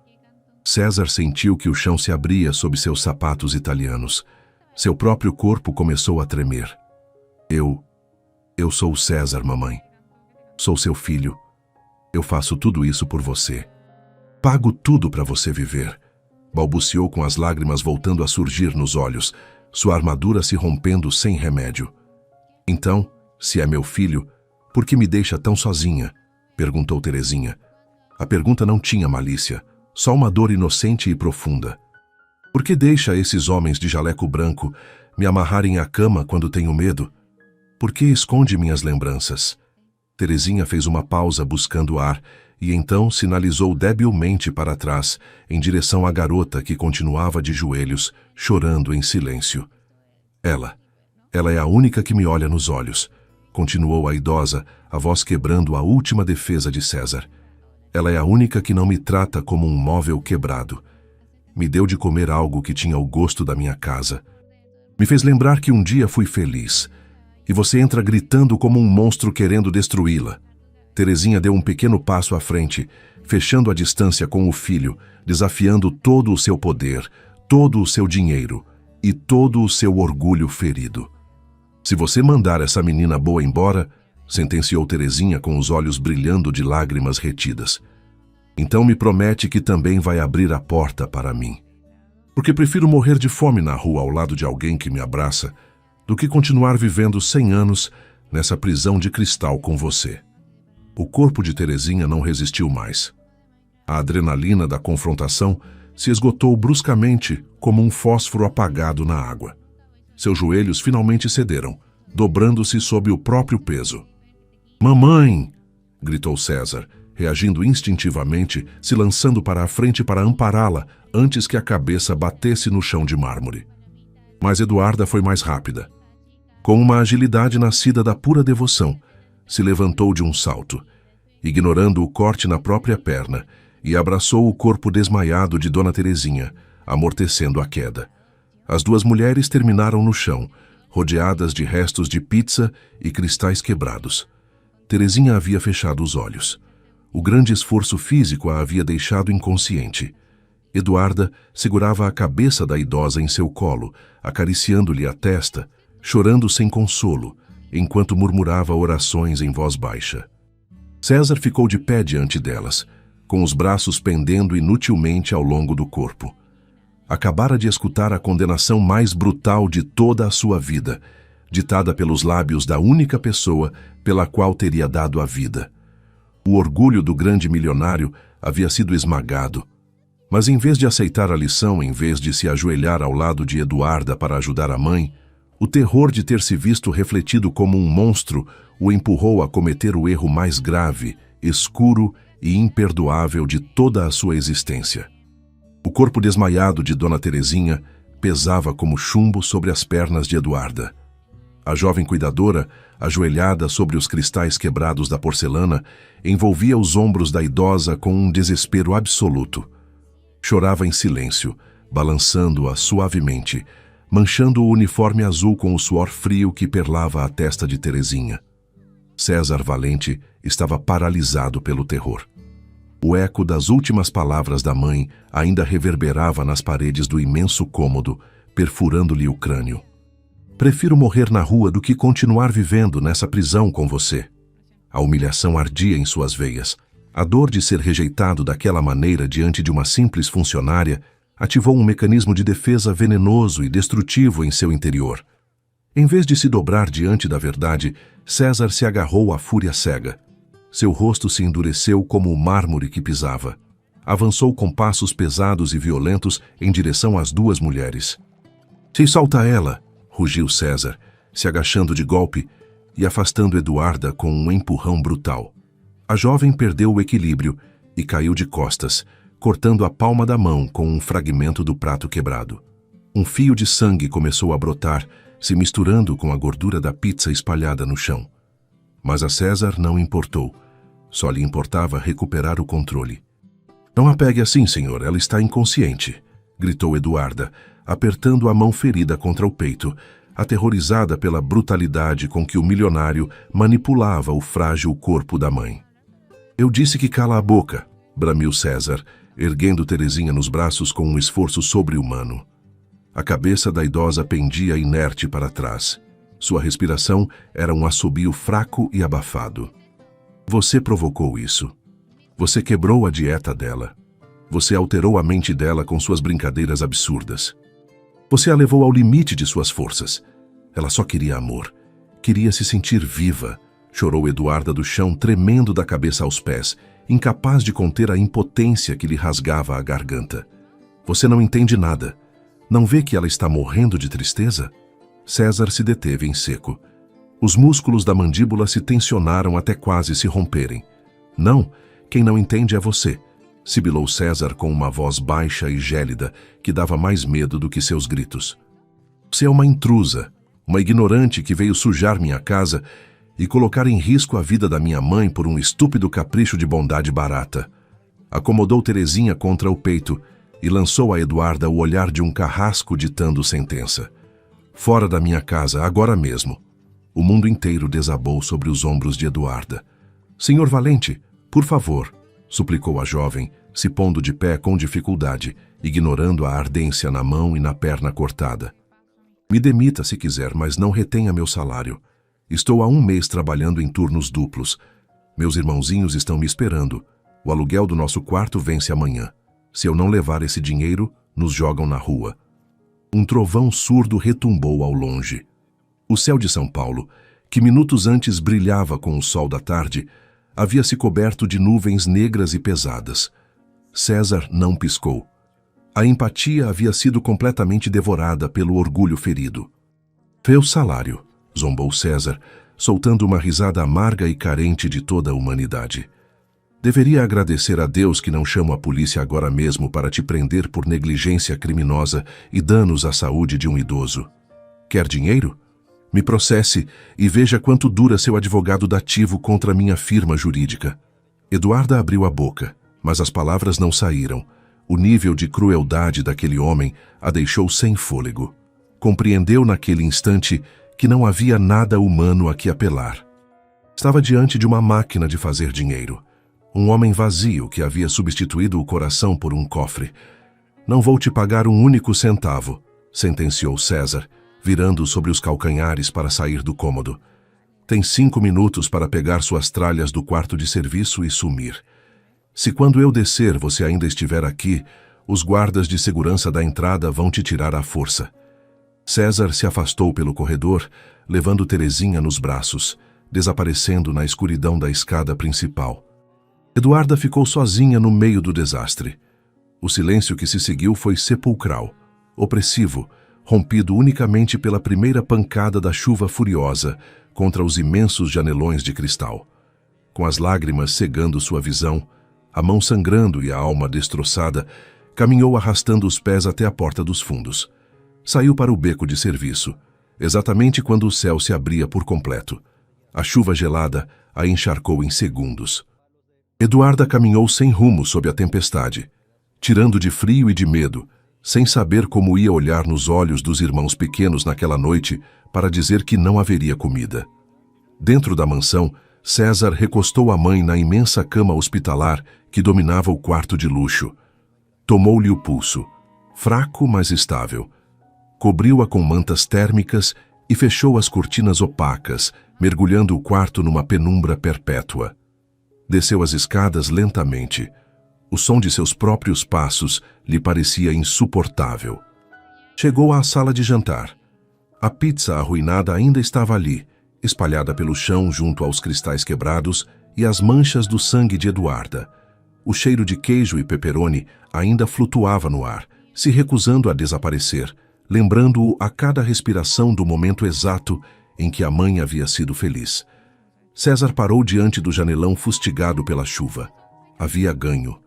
César sentiu que o chão se abria sob seus sapatos italianos. Seu próprio corpo começou a tremer. Eu sou o César, mamãe. Sou seu filho. Eu faço tudo isso por você. Pago tudo para você viver", balbuciou com as lágrimas voltando a surgir nos olhos, sua armadura se rompendo sem remédio. "Então, se é meu filho, por que me deixa tão sozinha?", perguntou Terezinha. A pergunta não tinha malícia, só uma dor inocente e profunda. "Por que deixa esses homens de jaleco branco me amarrarem à cama quando tenho medo? Por que esconde minhas lembranças?" Terezinha fez uma pausa buscando ar e então sinalizou debilmente para trás, em direção à garota que continuava de joelhos, chorando em silêncio. Ela é a única que me olha nos olhos", continuou a idosa, a voz quebrando a última defesa de César. "Ela é a única que não me trata como um móvel quebrado. Me deu de comer algo que tinha o gosto da minha casa. Me fez lembrar que um dia fui feliz. E você entra gritando como um monstro querendo destruí-la." Terezinha deu um pequeno passo à frente, fechando a distância com o filho, desafiando todo o seu poder, todo o seu dinheiro e todo o seu orgulho ferido. Se você mandar essa menina boa embora, sentenciou Terezinha com os olhos brilhando de lágrimas retidas, então me promete que também vai abrir a porta para mim. Porque prefiro morrer de fome na rua ao lado de alguém que me abraça do que continuar vivendo 100 anos nessa prisão de cristal com você. O corpo de Terezinha não resistiu mais. A adrenalina da confrontação se esgotou bruscamente como um fósforo apagado na água. Seus joelhos finalmente cederam, dobrando-se sob o próprio peso. "Mamãe!" gritou César, reagindo instintivamente, se lançando para a frente para ampará-la antes que a cabeça batesse no chão de mármore. Mas Eduarda foi mais rápida. Com uma agilidade nascida da pura devoção, se levantou de um salto, ignorando o corte na própria perna, e abraçou o corpo desmaiado de Dona Terezinha, amortecendo a queda. As duas mulheres terminaram no chão, rodeadas de restos de pizza e cristais quebrados. Terezinha havia fechado os olhos. O grande esforço físico a havia deixado inconsciente. Eduarda segurava a cabeça da idosa em seu colo, acariciando-lhe a testa, chorando sem consolo, enquanto murmurava orações em voz baixa. César ficou de pé diante delas, com os braços pendendo inutilmente ao longo do corpo. Acabara de escutar a condenação mais brutal de toda a sua vida, ditada pelos lábios da única pessoa pela qual teria dado a vida. O orgulho do grande milionário havia sido esmagado, mas em vez de aceitar a lição, em vez de se ajoelhar ao lado de Eduarda para ajudar a mãe, o terror de ter se visto refletido como um monstro o empurrou a cometer o erro mais grave, escuro e imperdoável de toda a sua existência. O corpo desmaiado de Dona Terezinha pesava como chumbo sobre as pernas de Eduarda. A jovem cuidadora, ajoelhada sobre os cristais quebrados da porcelana, envolvia os ombros da idosa com um desespero absoluto. Chorava em silêncio, balançando-a suavemente, manchando o uniforme azul com o suor frio que perlava a testa de Terezinha. César Valente estava paralisado pelo terror. O eco das últimas palavras da mãe ainda reverberava nas paredes do imenso cômodo, perfurando-lhe o crânio. "Prefiro morrer na rua do que continuar vivendo nessa prisão com você." A humilhação ardia em suas veias. A dor de ser rejeitado daquela maneira diante de uma simples funcionária ativou um mecanismo de defesa venenoso e destrutivo em seu interior. Em vez de se dobrar diante da verdade, César se agarrou à fúria cega. Seu rosto se endureceu como o mármore que pisava. Avançou com passos pesados e violentos em direção às duas mulheres. "Se solta ela!" rugiu César, se agachando de golpe e afastando Eduarda com um empurrão brutal. A jovem perdeu o equilíbrio e caiu de costas, cortando a palma da mão com um fragmento do prato quebrado. Um fio de sangue começou a brotar, se misturando com a gordura da pizza espalhada no chão. Mas a César não importou. Só lhe importava recuperar o controle. "Não a pegue assim, senhor, ela está inconsciente", gritou Eduarda, apertando a mão ferida contra o peito, aterrorizada pela brutalidade com que o milionário manipulava o frágil corpo da mãe. "Eu disse que cala a boca", bramiu César, erguendo Terezinha nos braços com um esforço sobre-humano. A cabeça da idosa pendia inerte para trás. Sua respiração era um assobio fraco e abafado. "Você provocou isso. Você quebrou a dieta dela. Você alterou a mente dela com suas brincadeiras absurdas. Você a levou ao limite de suas forças. Ela só queria amor. Queria se sentir viva", chorou Eduarda do chão, tremendo da cabeça aos pés, incapaz de conter a impotência que lhe rasgava a garganta. "Você não entende nada. Não vê que ela está morrendo de tristeza?" César se deteve em seco. Os músculos da mandíbula se tensionaram até quase se romperem. "Não, quem não entende é você", sibilou César com uma voz baixa e gélida que dava mais medo do que seus gritos. "Você é uma intrusa, uma ignorante que veio sujar minha casa e colocar em risco a vida da minha mãe por um estúpido capricho de bondade barata." Acomodou Terezinha contra o peito e lançou a Eduarda o olhar de um carrasco ditando sentença. "Fora da minha casa, agora mesmo." O mundo inteiro desabou sobre os ombros de Eduarda. "Senhor Valente, por favor", suplicou a jovem, se pondo de pé com dificuldade, ignorando a ardência na mão e na perna cortada. Me demita se quiser, mas não retenha meu salário. Estou há 1 mês trabalhando em turnos duplos. Meus irmãozinhos estão me esperando. O aluguel do nosso quarto vence amanhã. Se eu não levar esse dinheiro, nos jogam na rua. Um trovão surdo retumbou ao longe. O céu de São Paulo, que minutos antes brilhava com o sol da tarde, havia se coberto de nuvens negras e pesadas. César não piscou. A empatia havia sido completamente devorada pelo orgulho ferido. Meu salário, zombou César, soltando uma risada amarga e carente de toda a humanidade. Deveria agradecer a Deus que não chamo a polícia agora mesmo para te prender por negligência criminosa e danos à saúde de um idoso. Quer dinheiro? Me processe e veja quanto dura seu advogado dativo contra minha firma jurídica. Eduarda abriu a boca, mas as palavras não saíram. O nível de crueldade daquele homem a deixou sem fôlego. Compreendeu naquele instante que não havia nada humano a que apelar. Estava diante de uma máquina de fazer dinheiro. Um homem vazio que havia substituído o coração por um cofre. Não vou te pagar 1 único centavo, sentenciou César, virando sobre os calcanhares para sair do cômodo. Tem 5 minutos para pegar suas tralhas do quarto de serviço e sumir. Se quando eu descer você ainda estiver aqui, os guardas de segurança da entrada vão te tirar à força. César se afastou pelo corredor, levando Terezinha nos braços, desaparecendo na escuridão da escada principal. Eduarda ficou sozinha no meio do desastre. O silêncio que se seguiu foi sepulcral, opressivo, rompido unicamente pela primeira pancada da chuva furiosa contra os imensos janelões de cristal. Com as lágrimas cegando sua visão, a mão sangrando e a alma destroçada, caminhou arrastando os pés até a porta dos fundos. Saiu para o beco de serviço, exatamente quando o céu se abria por completo. A chuva gelada a encharcou em segundos. Eduarda caminhou sem rumo sob a tempestade, tirando de frio e de medo, sem saber como ia olhar nos olhos dos irmãos pequenos naquela noite para dizer que não haveria comida. Dentro da mansão, César recostou a mãe na imensa cama hospitalar que dominava o quarto de luxo. Tomou-lhe o pulso, fraco mas estável. Cobriu-a com mantas térmicas e fechou as cortinas opacas, mergulhando o quarto numa penumbra perpétua. Desceu as escadas lentamente. O som de seus próprios passos lhe parecia insuportável. Chegou à sala de jantar. A pizza arruinada ainda estava ali, espalhada pelo chão junto aos cristais quebrados e as manchas do sangue de Eduarda. O cheiro de queijo e pepperoni ainda flutuava no ar, se recusando a desaparecer, lembrando-o a cada respiração do momento exato em que a mãe havia sido feliz. César parou diante do janelão fustigado pela chuva. Havia ganho.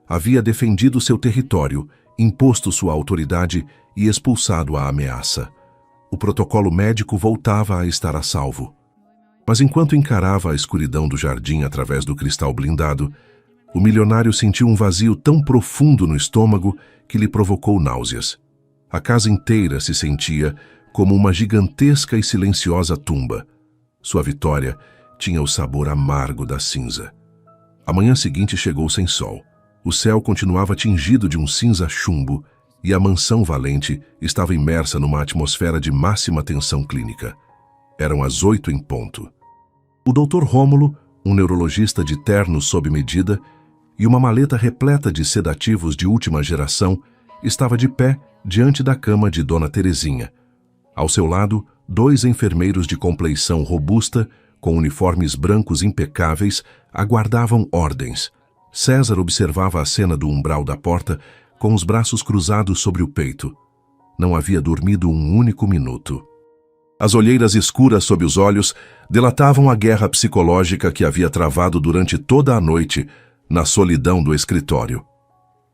Havia defendido seu território, imposto sua autoridade e expulsado a ameaça. O protocolo médico voltava a estar a salvo. Mas enquanto encarava a escuridão do jardim através do cristal blindado, o milionário sentiu um vazio tão profundo no estômago que lhe provocou náuseas. A casa inteira se sentia como uma gigantesca e silenciosa tumba. Sua vitória tinha o sabor amargo da cinza. A manhã seguinte chegou sem sol. O céu continuava tingido de um cinza chumbo e a mansão valente estava imersa numa atmosfera de máxima tensão clínica. Eram as 8 em ponto. O Dr. Rômulo, um neurologista de terno sob medida e uma maleta repleta de sedativos de última geração, estava de pé diante da cama de Dona Terezinha. Ao seu lado, 2 enfermeiros de compleição robusta, com uniformes brancos impecáveis, aguardavam ordens. César observava a cena do umbral da porta com os braços cruzados sobre o peito. Não havia dormido um único minuto. As olheiras escuras sob os olhos delatavam a guerra psicológica que havia travado durante toda a noite na solidão do escritório.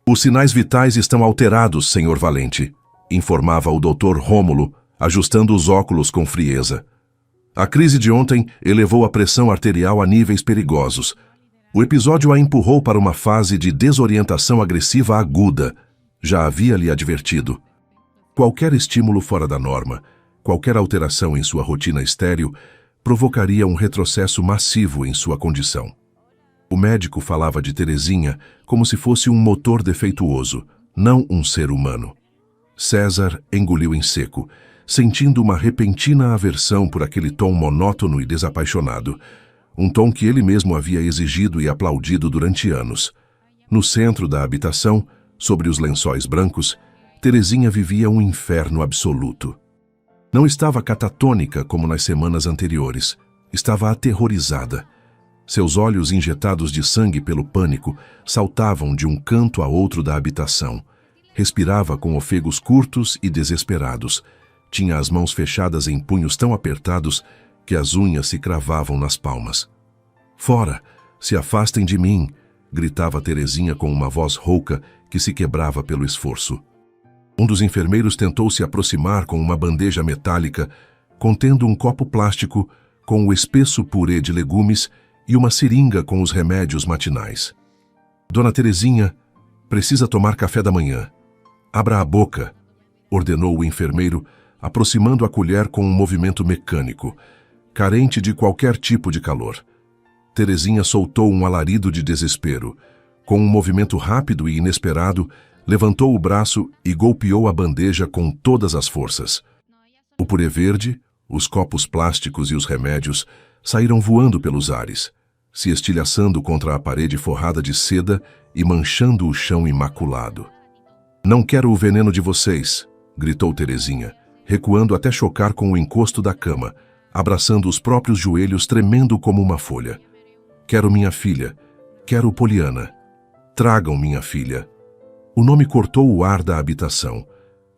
Os sinais vitais estão alterados, senhor Valente, informava o Dr. Rômulo, ajustando os óculos com frieza. A crise de ontem elevou a pressão arterial a níveis perigosos. O episódio a empurrou para uma fase de desorientação agressiva aguda. Já havia lhe advertido. Qualquer estímulo fora da norma, qualquer alteração em sua rotina estéril, provocaria um retrocesso massivo em sua condição. O médico falava de Terezinha como se fosse um motor defeituoso, não um ser humano. César engoliu em seco, sentindo uma repentina aversão por aquele tom monótono e desapaixonado, um tom que ele mesmo havia exigido e aplaudido durante anos. No centro da habitação, sobre os lençóis brancos, Terezinha vivia um inferno absoluto. Não estava catatônica como nas semanas anteriores, estava aterrorizada. Seus olhos injetados de sangue pelo pânico saltavam de um canto a outro da habitação. Respirava com ofegos curtos e desesperados. Tinha as mãos fechadas em punhos tão apertados que as unhas se cravavam nas palmas. "Fora! Se afastem de mim!" gritava Terezinha com uma voz rouca que se quebrava pelo esforço. Um dos enfermeiros tentou se aproximar com uma bandeja metálica contendo um copo plástico com o espesso purê de legumes e uma seringa com os remédios matinais. "Dona Terezinha, precisa tomar café da manhã. Abra a boca", ordenou o enfermeiro, aproximando a colher com um movimento mecânico, carente de qualquer tipo de calor. Terezinha soltou um alarido de desespero. Com um movimento rápido e inesperado, levantou o braço e golpeou a bandeja com todas as forças. O purê verde, os copos plásticos e os remédios saíram voando pelos ares, se estilhaçando contra a parede forrada de seda e manchando o chão imaculado. "Não quero o veneno de vocês", gritou Terezinha, recuando até chocar com o encosto da cama, abraçando os próprios joelhos tremendo como uma folha. "Quero minha filha. Quero Poliana. Tragam minha filha." O nome cortou o ar da habitação.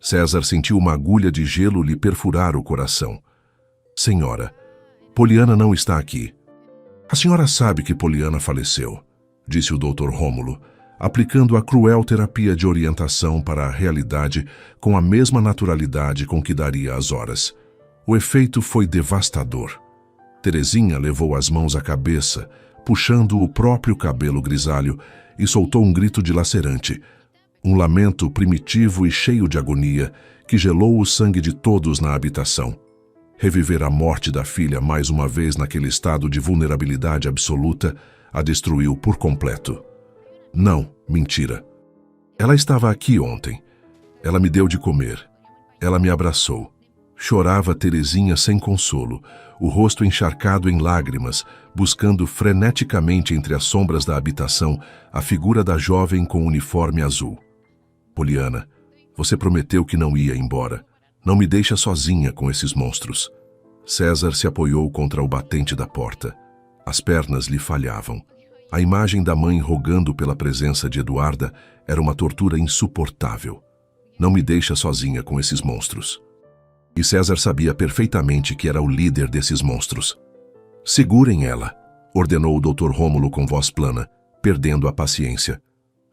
César sentiu uma agulha de gelo lhe perfurar o coração. "Senhora, Poliana não está aqui." "A senhora sabe que Poliana faleceu", disse o Dr. Rômulo, aplicando a cruel terapia de orientação para a realidade com a mesma naturalidade com que daria as horas. O efeito foi devastador. Terezinha levou as mãos à cabeça, puxando o próprio cabelo grisalho, e soltou um grito dilacerante, um lamento primitivo e cheio de agonia que gelou o sangue de todos na habitação. Reviver a morte da filha mais uma vez naquele estado de vulnerabilidade absoluta a destruiu por completo. "Não, mentira. Ela estava aqui ontem. Ela me deu de comer. Ela me abraçou." Chorava Terezinha sem consolo, o rosto encharcado em lágrimas, buscando freneticamente entre as sombras da habitação a figura da jovem com o uniforme azul. "Poliana, você prometeu que não ia embora. Não me deixa sozinha com esses monstros." César se apoiou contra o batente da porta. As pernas lhe falhavam. A imagem da mãe rogando pela presença de Eduarda era uma tortura insuportável. "Não me deixa sozinha com esses monstros." E César sabia perfeitamente que era o líder desses monstros. "Segurem ela", ordenou o Dr. Rômulo com voz plana, perdendo a paciência.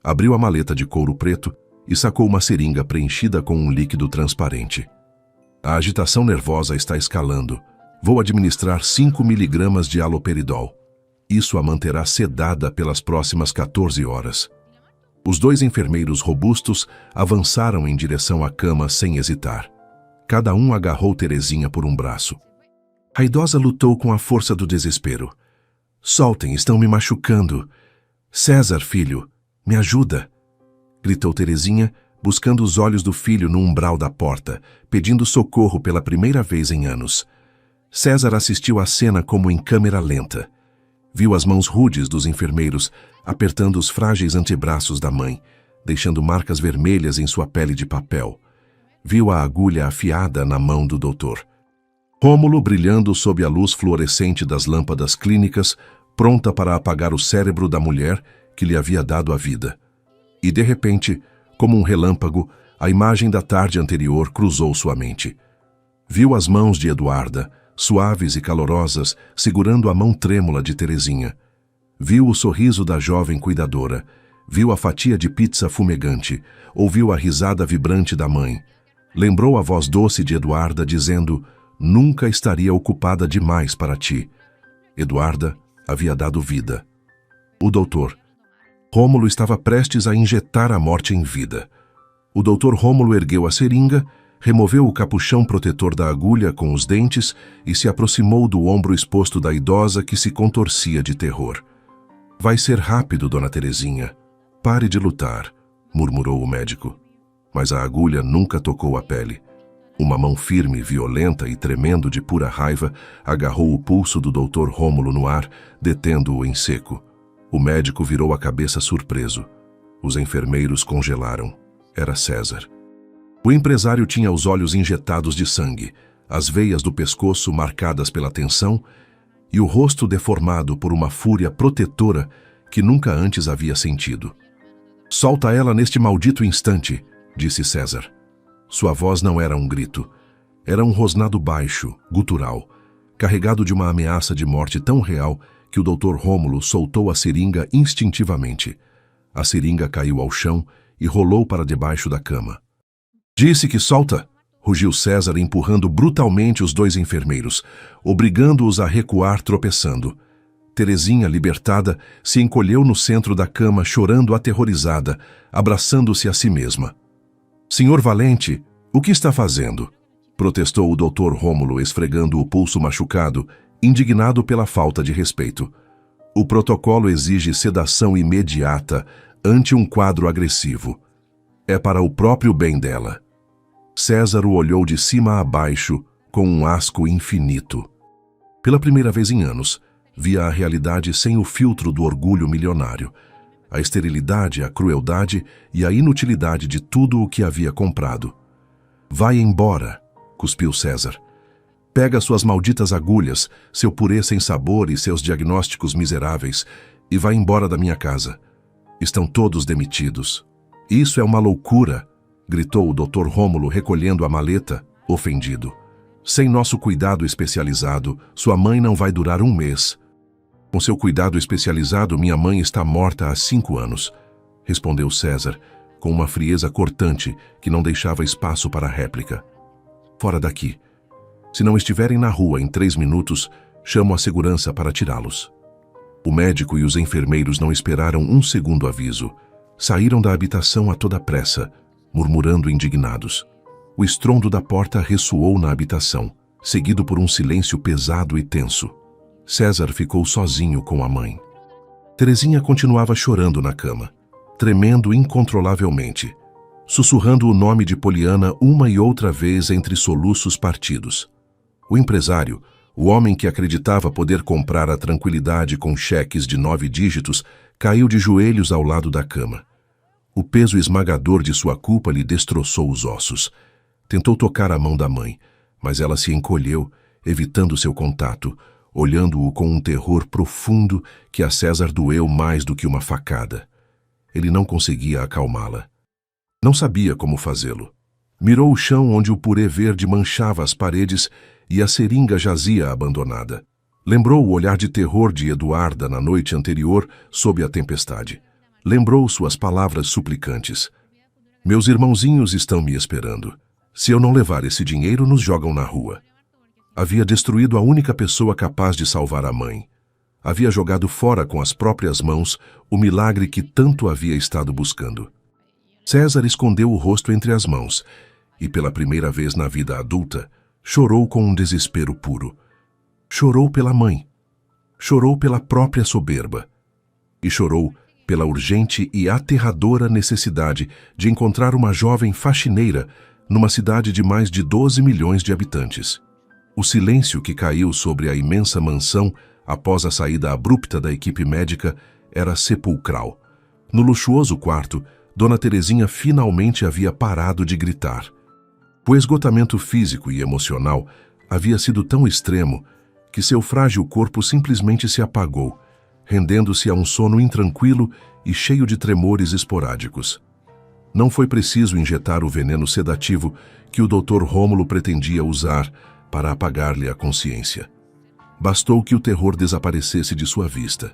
Abriu a maleta de couro preto e sacou uma seringa preenchida com um líquido transparente. "A agitação nervosa está escalando. Vou administrar 5 miligramas de haloperidol. Isso a manterá sedada pelas próximas 14 horas. Os 2 enfermeiros robustos avançaram em direção à cama sem hesitar. Cada um agarrou Terezinha por um braço. A idosa lutou com a força do desespero. "Soltem, estão me machucando. César, filho, me ajuda", gritou Terezinha, buscando os olhos do filho no umbral da porta, pedindo socorro pela primeira vez em anos. César assistiu à cena como em câmera lenta. Viu as mãos rudes dos enfermeiros apertando os frágeis antebraços da mãe, deixando marcas vermelhas em sua pele de papel. Viu a agulha afiada na mão do doutor. Rômulo brilhando sob a luz fluorescente das lâmpadas clínicas, pronta para apagar o cérebro da mulher que lhe havia dado a vida. E de repente, como um relâmpago, a imagem da tarde anterior cruzou sua mente. Viu as mãos de Eduarda, suaves e calorosas, segurando a mão trêmula de Terezinha. Viu o sorriso da jovem cuidadora, viu a fatia de pizza fumegante, ouviu a risada vibrante da mãe. Lembrou a voz doce de Eduarda dizendo: "Nunca estaria ocupada demais para ti." Eduarda havia dado vida. O doutor Rômulo estava prestes a injetar a morte em vida. O doutor Rômulo ergueu a seringa, removeu o capuchão protetor da agulha com os dentes e se aproximou do ombro exposto da idosa que se contorcia de terror. Vai ser rápido, dona Terezinha. Pare de lutar, murmurou o médico. Mas a agulha nunca tocou a pele. Uma mão firme, violenta e tremendo de pura raiva agarrou o pulso do Dr. Rômulo no ar, detendo-o em seco. O médico virou a cabeça surpreso. Os enfermeiros congelaram. Era César. O empresário tinha os olhos injetados de sangue, as veias do pescoço marcadas pela tensão e o rosto deformado por uma fúria protetora que nunca antes havia sentido. Solta ela neste maldito instante, disse César. Sua voz não era um grito. Era um rosnado baixo, gutural, carregado de uma ameaça de morte tão real que o Dr. Rômulo soltou a seringa instintivamente. A seringa caiu ao chão e rolou para debaixo da cama. Disse que solta, rugiu César empurrando brutalmente os dois enfermeiros, obrigando-os a recuar tropeçando. Terezinha, libertada, se encolheu no centro da cama chorando aterrorizada, abraçando-se a si mesma. Senhor Valente, o que está fazendo? Protestou o Dr. Rômulo esfregando o pulso machucado, indignado pela falta de respeito. O protocolo exige sedação imediata ante um quadro agressivo. É para o próprio bem dela. César o olhou de cima a baixo, com um asco infinito. Pela primeira vez em anos, via a realidade sem o filtro do orgulho milionário, a esterilidade, a crueldade e a inutilidade de tudo o que havia comprado. Vai embora, cuspiu César. Pega suas malditas agulhas, seu purê sem sabor e seus diagnósticos miseráveis e vai embora da minha casa. Estão todos demitidos. Isso é uma loucura, gritou o Dr. Rômulo recolhendo a maleta, ofendido. Sem nosso cuidado especializado, sua mãe não vai durar um mês. Com seu cuidado especializado, minha mãe está morta há 5 anos, respondeu César, com uma frieza cortante que não deixava espaço para réplica. Fora daqui. Se não estiverem na rua em 3 minutos, chamo a segurança para tirá-los. O médico e os enfermeiros não esperaram um segundo aviso. Saíram da habitação a toda pressa, murmurando indignados. O estrondo da porta ressoou na habitação, seguido por um silêncio pesado e tenso. César ficou sozinho com a mãe. Terezinha continuava chorando na cama, tremendo incontrolavelmente, sussurrando o nome de Poliana uma e outra vez entre soluços partidos. O empresário, o homem que acreditava poder comprar a tranquilidade com cheques de 9 dígitos, caiu de joelhos ao lado da cama. O peso esmagador de sua culpa lhe destroçou os ossos. Tentou tocar a mão da mãe, mas ela se encolheu, evitando seu contato, olhando-o com um terror profundo que a César doeu mais do que uma facada. Ele não conseguia acalmá-la. Não sabia como fazê-lo. Mirou o chão onde o purê verde manchava as paredes e a seringa jazia abandonada. Lembrou o olhar de terror de Eduarda na noite anterior sob a tempestade. Lembrou suas palavras suplicantes. Meus irmãozinhos estão me esperando. Se eu não levar esse dinheiro, nos jogam na rua. Havia destruído a única pessoa capaz de salvar a mãe. Havia jogado fora com as próprias mãos o milagre que tanto havia estado buscando. César escondeu o rosto entre as mãos e, pela primeira vez na vida adulta, chorou com um desespero puro. Chorou pela mãe. Chorou pela própria soberba. E chorou pela urgente e aterradora necessidade de encontrar uma jovem faxineira numa cidade de mais de 12 milhões de habitantes. O silêncio que caiu sobre a imensa mansão após a saída abrupta da equipe médica era sepulcral. No luxuoso quarto, Dona Terezinha finalmente havia parado de gritar. O esgotamento físico e emocional havia sido tão extremo que seu frágil corpo simplesmente se apagou, rendendo-se a um sono intranquilo e cheio de tremores esporádicos. Não foi preciso injetar o veneno sedativo que o Dr. Rômulo pretendia usar para apagar-lhe a consciência. Bastou que o terror desaparecesse de sua vista.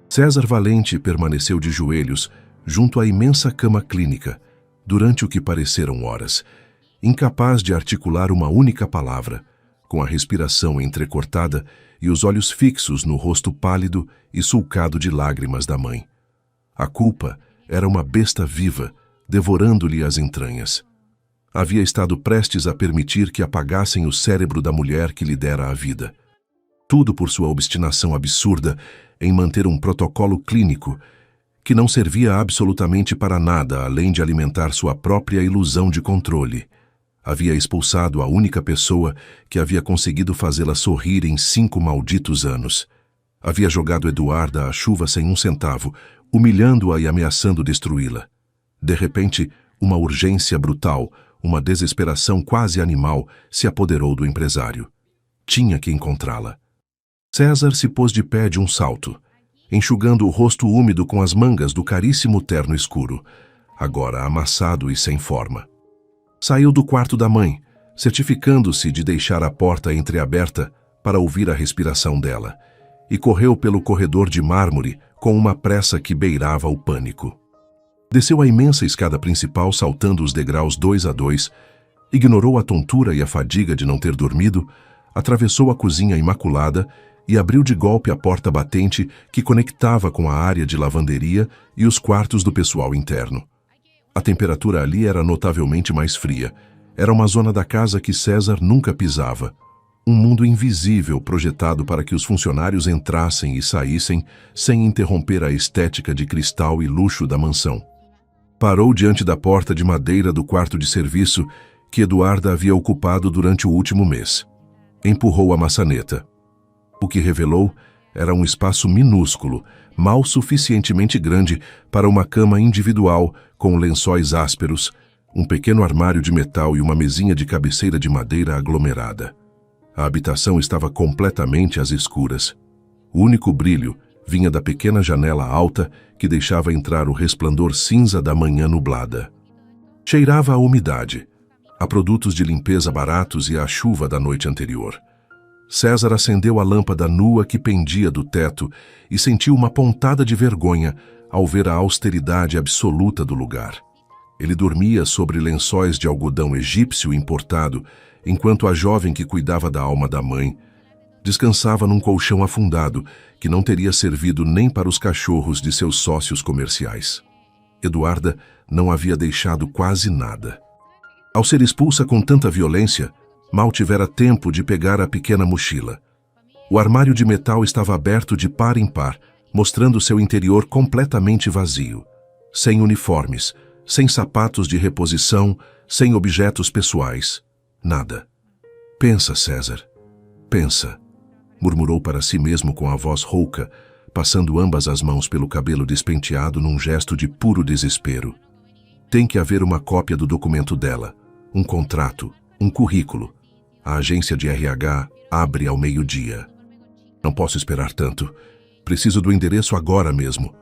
César Valente permaneceu de joelhos junto à imensa cama clínica durante o que pareceram horas, incapaz de articular uma única palavra, com a respiração entrecortada e os olhos fixos no rosto pálido e sulcado de lágrimas da mãe. A culpa era uma besta viva, devorando-lhe as entranhas. Havia estado prestes a permitir que apagassem o cérebro da mulher que lhe dera a vida. Tudo por sua obstinação absurda em manter um protocolo clínico que não servia absolutamente para nada além de alimentar sua própria ilusão de controle. Havia expulsado a única pessoa que havia conseguido fazê-la sorrir em 5 malditos anos. Havia jogado Eduarda à chuva sem um centavo, humilhando-a e ameaçando destruí-la. De repente, uma urgência brutal, uma desesperação quase animal, se apoderou do empresário. Tinha que encontrá-la. César se pôs de pé de um salto, enxugando o rosto úmido com as mangas do caríssimo terno escuro, agora amassado e sem forma. Saiu do quarto da mãe, certificando-se de deixar a porta entreaberta para ouvir a respiração dela, e correu pelo corredor de mármore com uma pressa que beirava o pânico. Desceu a imensa escada principal saltando os degraus 2 a 2, ignorou a tontura e a fadiga de não ter dormido, atravessou a cozinha imaculada e abriu de golpe a porta batente que conectava com a área de lavanderia e os quartos do pessoal interno. A temperatura ali era notavelmente mais fria. Era uma zona da casa que César nunca pisava. Um mundo invisível projetado para que os funcionários entrassem e saíssem sem interromper a estética de cristal e luxo da mansão. Parou diante da porta de madeira do quarto de serviço que Eduarda havia ocupado durante o último mês. Empurrou a maçaneta. O que revelou era um espaço minúsculo, mal suficientemente grande para uma cama individual com lençóis ásperos, um pequeno armário de metal e uma mesinha de cabeceira de madeira aglomerada. A habitação estava completamente às escuras. O único brilho vinha da pequena janela alta que deixava entrar o resplandor cinza da manhã nublada. Cheirava a umidade, a produtos de limpeza baratos e à chuva da noite anterior. César acendeu a lâmpada nua que pendia do teto e sentiu uma pontada de vergonha ao ver a austeridade absoluta do lugar. Ele dormia sobre lençóis de algodão egípcio importado, enquanto a jovem que cuidava da alma da mãe descansava num colchão afundado que não teria servido nem para os cachorros de seus sócios comerciais. Eduarda não havia deixado quase nada. Ao ser expulsa com tanta violência, mal tivera tempo de pegar a pequena mochila. O armário de metal estava aberto de par em par, mostrando seu interior completamente vazio. Sem uniformes, sem sapatos de reposição, sem objetos pessoais. Nada. Pensa, César. Pensa, murmurou para si mesmo com a voz rouca, passando ambas as mãos pelo cabelo despenteado num gesto de puro desespero. Tem que haver uma cópia do documento dela, um contrato, um currículo. A agência de RH abre ao meio-dia. Não posso esperar tanto. Preciso do endereço agora mesmo.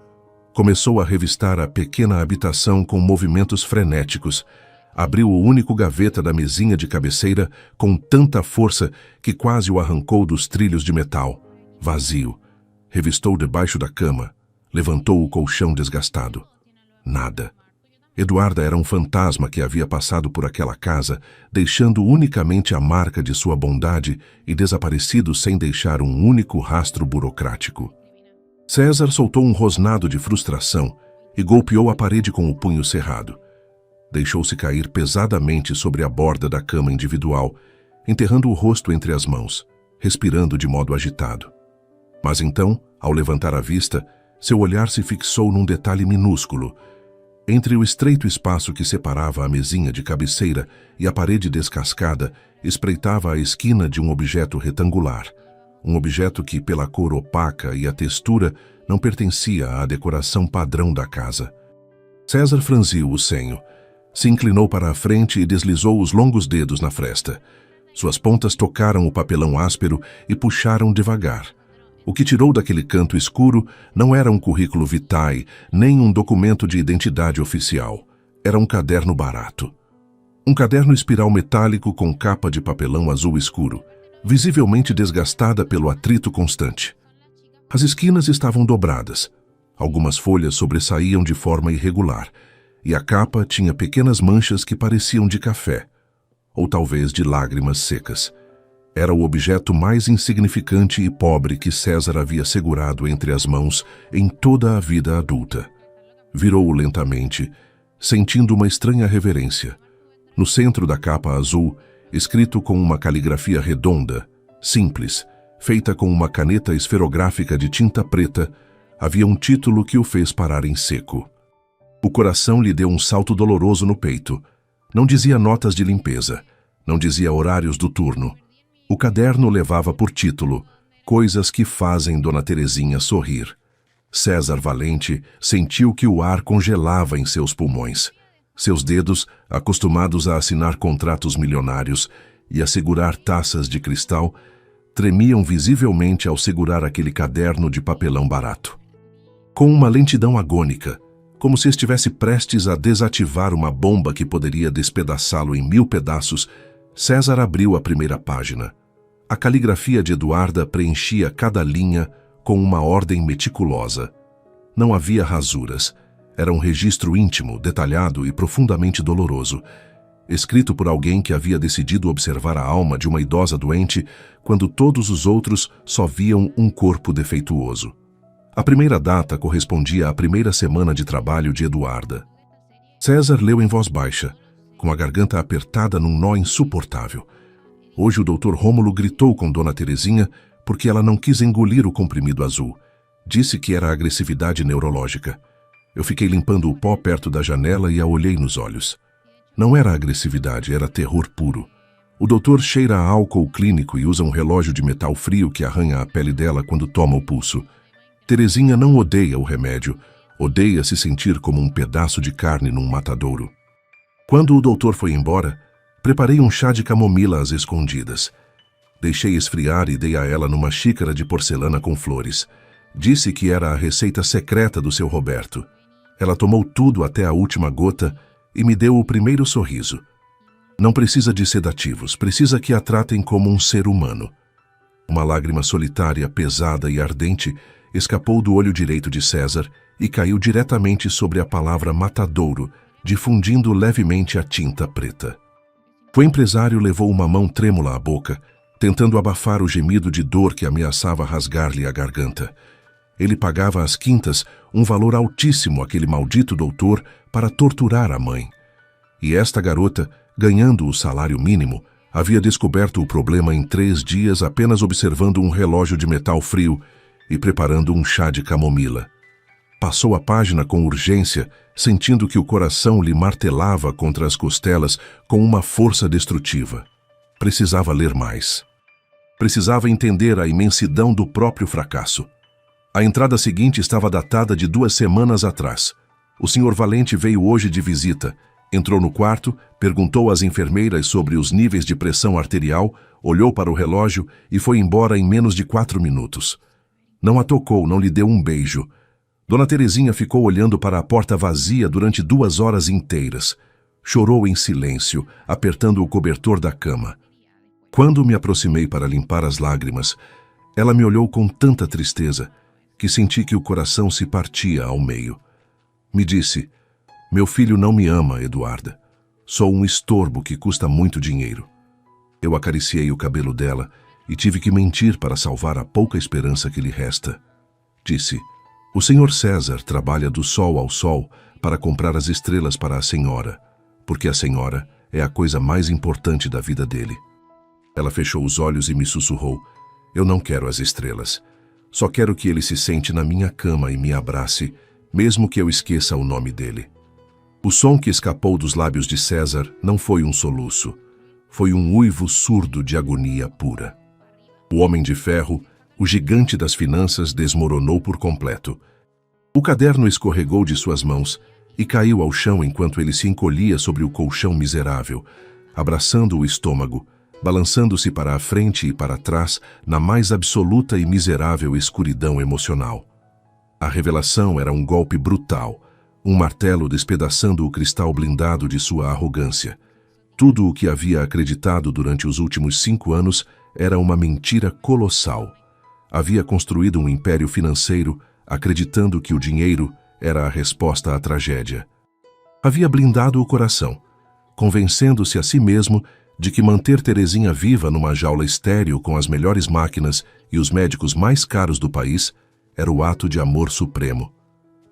Começou a revistar a pequena habitação com movimentos frenéticos. Abriu o único gaveta da mesinha de cabeceira com tanta força que quase o arrancou dos trilhos de metal. Vazio. Revistou debaixo da cama. Levantou o colchão desgastado. Nada. Eduarda era um fantasma que havia passado por aquela casa, deixando unicamente a marca de sua bondade e desaparecido sem deixar um único rastro burocrático. César soltou um rosnado de frustração e golpeou a parede com o punho cerrado. Deixou-se cair pesadamente sobre a borda da cama individual, enterrando o rosto entre as mãos, respirando de modo agitado. Mas então, ao levantar a vista, seu olhar se fixou num detalhe minúsculo. Entre o estreito espaço que separava a mesinha de cabeceira e a parede descascada, espreitava a esquina de um objeto retangular. Um objeto que, pela cor opaca e a textura, não pertencia à decoração padrão da casa. César franziu o senho, se inclinou para a frente e deslizou os longos dedos na fresta. Suas pontas tocaram o papelão áspero e puxaram devagar. O que tirou daquele canto escuro não era um currículo vitae, nem um documento de identidade oficial. Era um caderno barato. Um caderno espiral metálico com capa de papelão azul escuro, visivelmente desgastada pelo atrito constante. As esquinas estavam dobradas. Algumas folhas sobressaíam de forma irregular, e a capa tinha pequenas manchas que pareciam de café, ou talvez de lágrimas secas. Era o objeto mais insignificante e pobre que César havia segurado entre as mãos em toda a vida adulta. Virou-o lentamente, sentindo uma estranha reverência. No centro da capa azul, escrito com uma caligrafia redonda, simples, feita com uma caneta esferográfica de tinta preta, havia um título que o fez parar em seco. O coração lhe deu um salto doloroso no peito. Não dizia notas de limpeza, não dizia horários do turno. O caderno levava por título Coisas que fazem Dona Terezinha sorrir. César Valente sentiu que o ar congelava em seus pulmões. Seus dedos, acostumados a assinar contratos milionários e a segurar taças de cristal, tremiam visivelmente ao segurar aquele caderno de papelão barato. Com uma lentidão agônica, como se estivesse prestes a desativar uma bomba que poderia despedaçá-lo em 1000 pedaços, César abriu a primeira página. A caligrafia de Eduarda preenchia cada linha com uma ordem meticulosa. Não havia rasuras. Era um registro íntimo, detalhado e profundamente doloroso, escrito por alguém que havia decidido observar a alma de uma idosa doente quando todos os outros só viam um corpo defeituoso. A primeira data correspondia à primeira semana de trabalho de Eduarda. César leu em voz baixa, com a garganta apertada num nó insuportável. Hoje o Dr. Rômulo gritou com Dona Terezinha porque ela não quis engolir o comprimido azul. Disse que era agressividade neurológica. Eu fiquei limpando o pó perto da janela e a olhei nos olhos. Não era agressividade, era terror puro. O doutor cheira a álcool clínico e usa um relógio de metal frio que arranha a pele dela quando toma o pulso. Terezinha não odeia o remédio, odeia se sentir como um pedaço de carne num matadouro. Quando o doutor foi embora, preparei um chá de camomila às escondidas. Deixei esfriar e dei a ela numa xícara de porcelana com flores. Disse que era a receita secreta do seu Roberto. Ela tomou tudo até a última gota e me deu o primeiro sorriso. Não precisa de sedativos, precisa que a tratem como um ser humano. Uma lágrima solitária, pesada e ardente escapou do olho direito de César e caiu diretamente sobre a palavra matadouro, difundindo levemente a tinta preta. O empresário levou uma mão trêmula à boca, tentando abafar o gemido de dor que ameaçava rasgar-lhe a garganta. Ele pagava às quintas um valor altíssimo àquele maldito doutor para torturar a mãe. E esta garota, ganhando o salário mínimo, havia descoberto o problema em 3 dias apenas observando um relógio de metal frio e preparando um chá de camomila. Passou a página com urgência, sentindo que o coração lhe martelava contra as costelas com uma força destrutiva. Precisava ler mais. Precisava entender a imensidão do próprio fracasso. A entrada seguinte estava datada de 2 semanas atrás. O Sr. Valente veio hoje de visita. Entrou no quarto, perguntou às enfermeiras sobre os níveis de pressão arterial, olhou para o relógio e foi embora em menos de 4 minutos. Não a tocou, não lhe deu um beijo. Dona Terezinha ficou olhando para a porta vazia durante 2 horas inteiras. Chorou em silêncio, apertando o cobertor da cama. Quando me aproximei para limpar as lágrimas, ela me olhou com tanta tristeza que senti que o coração se partia ao meio. Me disse: "Meu filho não me ama, Eduarda. Sou um estorbo que custa muito dinheiro." Eu acariciei o cabelo dela e tive que mentir para salvar a pouca esperança que lhe resta. Disse: "O Sr. César trabalha do sol ao sol para comprar as estrelas para a senhora, porque a senhora é a coisa mais importante da vida dele." Ela fechou os olhos e me sussurrou: "Eu não quero as estrelas. Só quero que ele se sente na minha cama e me abrace, mesmo que eu esqueça o nome dele." O som que escapou dos lábios de César não foi um soluço. Foi um uivo surdo de agonia pura. O homem de ferro, o gigante das finanças, desmoronou por completo. O caderno escorregou de suas mãos e caiu ao chão enquanto ele se encolhia sobre o colchão miserável, abraçando o estômago, balançando-se para a frente e para trás na mais absoluta e miserável escuridão emocional. A revelação era um golpe brutal, um martelo despedaçando o cristal blindado de sua arrogância. Tudo o que havia acreditado durante os últimos 5 anos era uma mentira colossal. Havia construído um império financeiro acreditando que o dinheiro era a resposta à tragédia. Havia blindado o coração, convencendo-se a si mesmo de que manter Terezinha viva numa jaula estéril com as melhores máquinas e os médicos mais caros do país era o ato de amor supremo.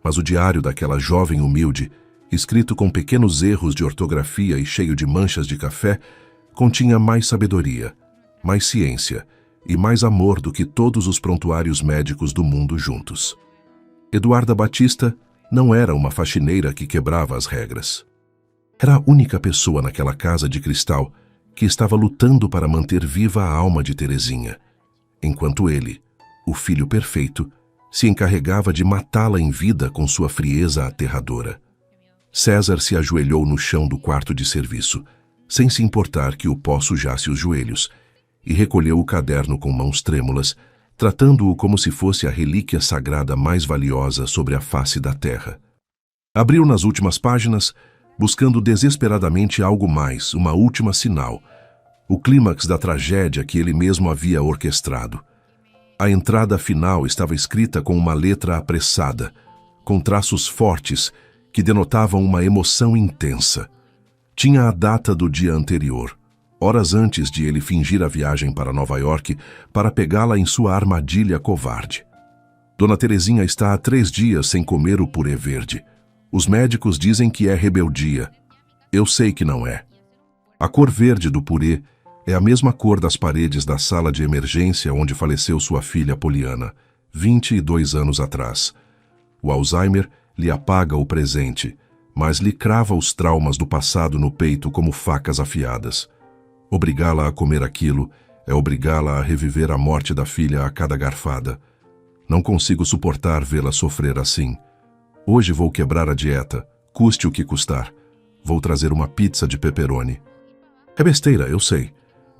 Mas o diário daquela jovem humilde, escrito com pequenos erros de ortografia e cheio de manchas de café, continha mais sabedoria, mais ciência e mais amor do que todos os prontuários médicos do mundo juntos. Eduarda Batista não era uma faxineira que quebrava as regras. Era a única pessoa naquela casa de cristal que estava lutando para manter viva a alma de Terezinha, enquanto ele, o filho perfeito, se encarregava de matá-la em vida com sua frieza aterradora. César se ajoelhou no chão do quarto de serviço, sem se importar que o pó sujasse os joelhos, e recolheu o caderno com mãos trêmulas, tratando-o como se fosse a relíquia sagrada mais valiosa sobre a face da terra. Abriu nas últimas páginas, buscando desesperadamente algo mais, uma última sinal, o clímax da tragédia que ele mesmo havia orquestrado. A entrada final estava escrita com uma letra apressada, com traços fortes que denotavam uma emoção intensa. Tinha a data do dia anterior, horas antes de ele fingir a viagem para Nova York para pegá-la em sua armadilha covarde. Dona Terezinha está há 3 dias sem comer o purê verde. Os médicos dizem que é rebeldia. Eu sei que não é. A cor verde do purê é a mesma cor das paredes da sala de emergência onde faleceu sua filha Poliana, 22 anos atrás. O Alzheimer lhe apaga o presente, mas lhe crava os traumas do passado no peito como facas afiadas. Obrigá-la a comer aquilo é obrigá-la a reviver a morte da filha a cada garfada. Não consigo suportar vê-la sofrer assim. Hoje vou quebrar a dieta, custe o que custar. Vou trazer uma pizza de pepperoni. É besteira, eu sei,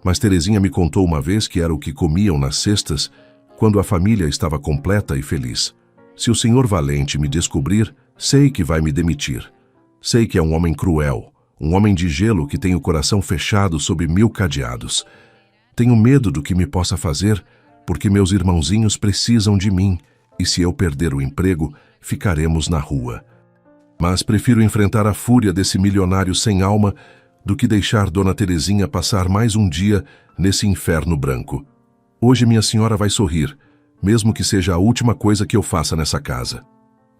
mas Terezinha me contou uma vez que era o que comiam nas cestas quando a família estava completa e feliz. Se o senhor Valente me descobrir, sei que vai me demitir. Sei que é um homem cruel, um homem de gelo que tem o coração fechado sob 1000 cadeados. Tenho medo do que me possa fazer, porque meus irmãozinhos precisam de mim, e se eu perder o emprego, ficaremos na rua. Mas prefiro enfrentar a fúria desse milionário sem alma do que deixar Dona Terezinha passar mais um dia nesse inferno branco. Hoje minha senhora vai sorrir, mesmo que seja a última coisa que eu faça nessa casa.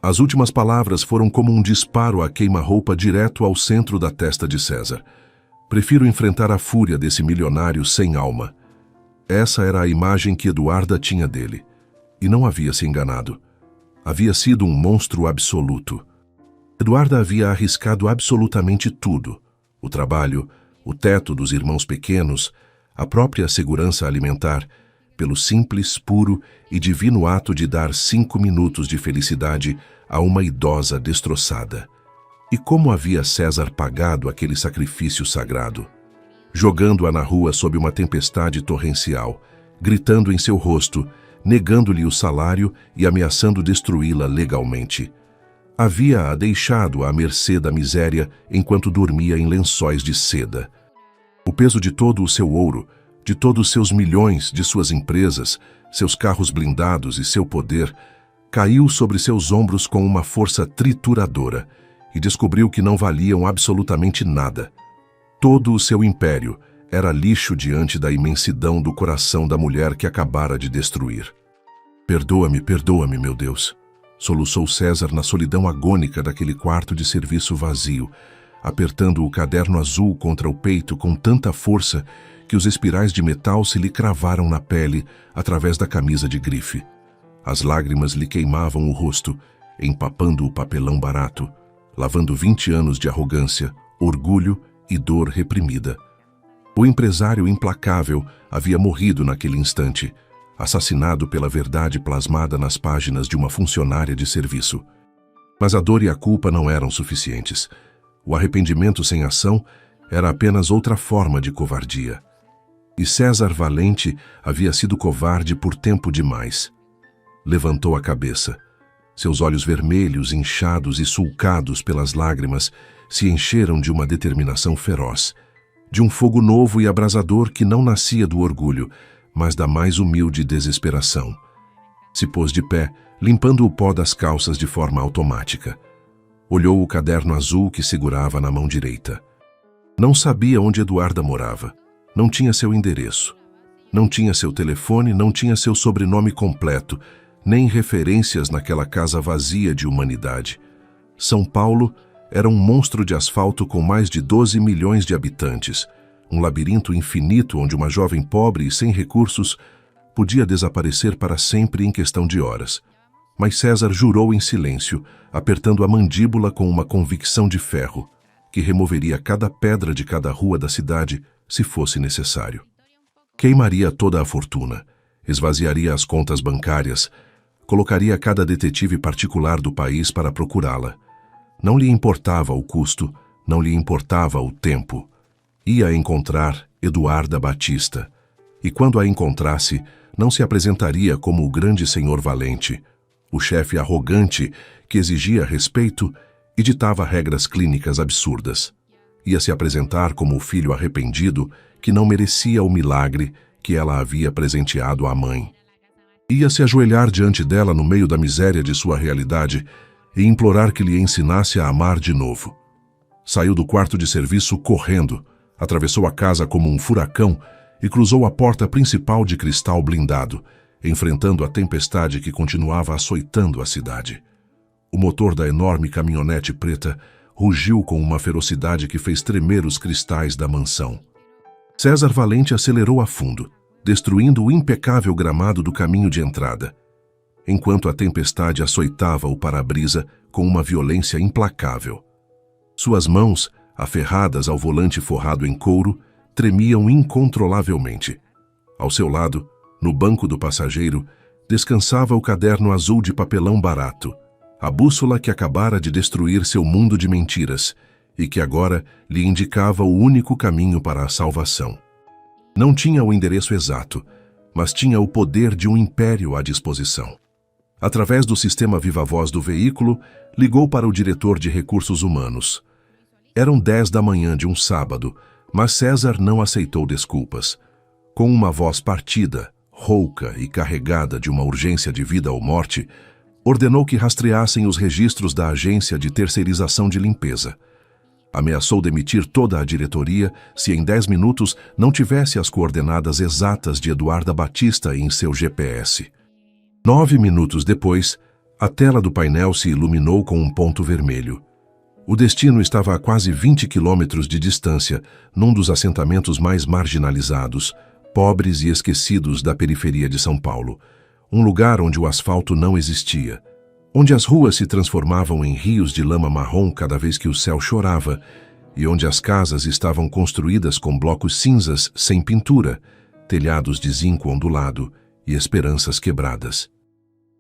As últimas palavras foram como um disparo a queima-roupa direto ao centro da testa de César. Prefiro enfrentar a fúria desse milionário sem alma. Essa era a imagem que Eduarda tinha dele. E não havia se enganado. Havia sido um monstro absoluto. Eduarda havia arriscado absolutamente tudo. O trabalho, o teto dos irmãos pequenos, a própria segurança alimentar, pelo simples, puro e divino ato de dar 5 minutos de felicidade a uma idosa destroçada. E como havia César pagado aquele sacrifício sagrado? Jogando-a na rua sob uma tempestade torrencial, gritando em seu rosto, negando-lhe o salário e ameaçando destruí-la legalmente. Havia-a deixado à mercê da miséria enquanto dormia em lençóis de seda. O peso de todo o seu ouro, de todos os seus milhões, de suas empresas, seus carros blindados e seu poder, caiu sobre seus ombros com uma força trituradora e descobriu que não valiam absolutamente nada. Todo o seu império era lixo diante da imensidão do coração da mulher que acabara de destruir. Perdoa-me, perdoa-me, meu Deus, soluçou César na solidão agônica daquele quarto de serviço vazio, apertando o caderno azul contra o peito com tanta força que os espirais de metal se lhe cravaram na pele através da camisa de grife. As lágrimas lhe queimavam o rosto, empapando o papelão barato, lavando 20 anos de arrogância, orgulho e dor reprimida. O empresário implacável havia morrido naquele instante, assassinado pela verdade plasmada nas páginas de uma funcionária de serviço. Mas a dor e a culpa não eram suficientes. O arrependimento sem ação era apenas outra forma de covardia. E César Valente havia sido covarde por tempo demais. Levantou a cabeça. Seus olhos vermelhos, inchados e sulcados pelas lágrimas, se encheram de uma determinação feroz, de um fogo novo e abrasador que não nascia do orgulho, mas da mais humilde desesperação. Se pôs de pé, limpando o pó das calças de forma automática. Olhou o caderno azul que segurava na mão direita. Não sabia onde Eduarda morava. Não tinha seu endereço. Não tinha seu telefone, não tinha seu sobrenome completo, nem referências naquela casa vazia de humanidade. São Paulo era um monstro de asfalto com mais de 12 milhões de habitantes, um labirinto infinito onde uma jovem pobre e sem recursos podia desaparecer para sempre em questão de horas. Mas César jurou em silêncio, apertando a mandíbula com uma convicção de ferro, que removeria cada pedra de cada rua da cidade, se fosse necessário. Queimaria toda a fortuna, esvaziaria as contas bancárias, colocaria cada detetive particular do país para procurá-la. Não lhe importava o custo, não lhe importava o tempo. Ia encontrar Eduarda Batista, e quando a encontrasse, não se apresentaria como o grande senhor valente, o chefe arrogante que exigia respeito e ditava regras clínicas absurdas. Ia se apresentar como o filho arrependido que não merecia o milagre que ela havia presenteado à mãe. Ia se ajoelhar diante dela no meio da miséria de sua realidade e implorar que lhe ensinasse a amar de novo. Saiu do quarto de serviço correndo, atravessou a casa como um furacão e cruzou a porta principal de cristal blindado, enfrentando a tempestade que continuava açoitando a cidade. O motor da enorme caminhonete preta rugiu com uma ferocidade que fez tremer os cristais da mansão. César Valente acelerou a fundo, destruindo o impecável gramado do caminho de entrada, enquanto a tempestade açoitava o para-brisa com uma violência implacável. Suas mãos, aferradas ao volante forrado em couro, tremiam incontrolavelmente. Ao seu lado, no banco do passageiro, descansava o caderno azul de papelão barato, a bússola que acabara de destruir seu mundo de mentiras e que agora lhe indicava o único caminho para a salvação. Não tinha o endereço exato, mas tinha o poder de um império à disposição. Através do sistema viva-voz do veículo, ligou para o diretor de recursos humanos. Eram 10 da manhã de um sábado, mas César não aceitou desculpas. Com uma voz partida, rouca e carregada de uma urgência de vida ou morte, ordenou que rastreassem os registros da agência de terceirização de limpeza. Ameaçou demitir toda a diretoria se em 10 minutos não tivesse as coordenadas exatas de Eduarda Batista em seu GPS. 9 minutos depois, a tela do painel se iluminou com um ponto vermelho. O destino estava a quase 20 quilômetros de distância, num dos assentamentos mais marginalizados, pobres e esquecidos da periferia de São Paulo, um lugar onde o asfalto não existia, onde as ruas se transformavam em rios de lama marrom cada vez que o céu chorava e onde as casas estavam construídas com blocos cinzas sem pintura, telhados de zinco ondulado e esperanças quebradas.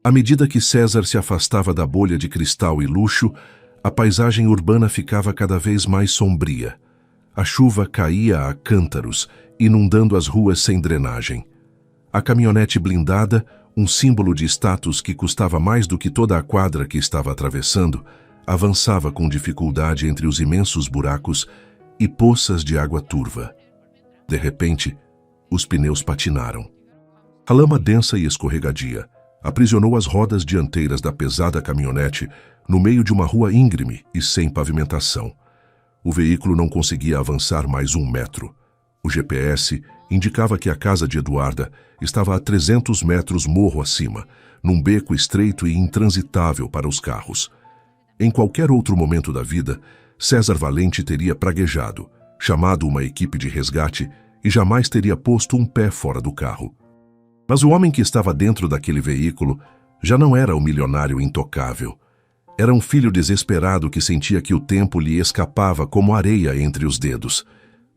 À medida que César se afastava da bolha de cristal e luxo, a paisagem urbana ficava cada vez mais sombria. A chuva caía a cântaros, inundando as ruas sem drenagem. A caminhonete blindada, um símbolo de status que custava mais do que toda a quadra que estava atravessando, avançava com dificuldade entre os imensos buracos e poças de água turva. De repente, os pneus patinaram. A lama densa e escorregadia aprisionou as rodas dianteiras da pesada caminhonete no meio de uma rua íngreme e sem pavimentação. O veículo não conseguia avançar mais 1 metro. O GPS indicava que a casa de Eduarda estava a 300 metros morro acima, num beco estreito e intransitável para os carros. Em qualquer outro momento da vida, César Valente teria praguejado, chamado uma equipe de resgate e jamais teria posto um pé fora do carro. Mas o homem que estava dentro daquele veículo já não era o milionário intocável. Era um filho desesperado que sentia que o tempo lhe escapava como areia entre os dedos.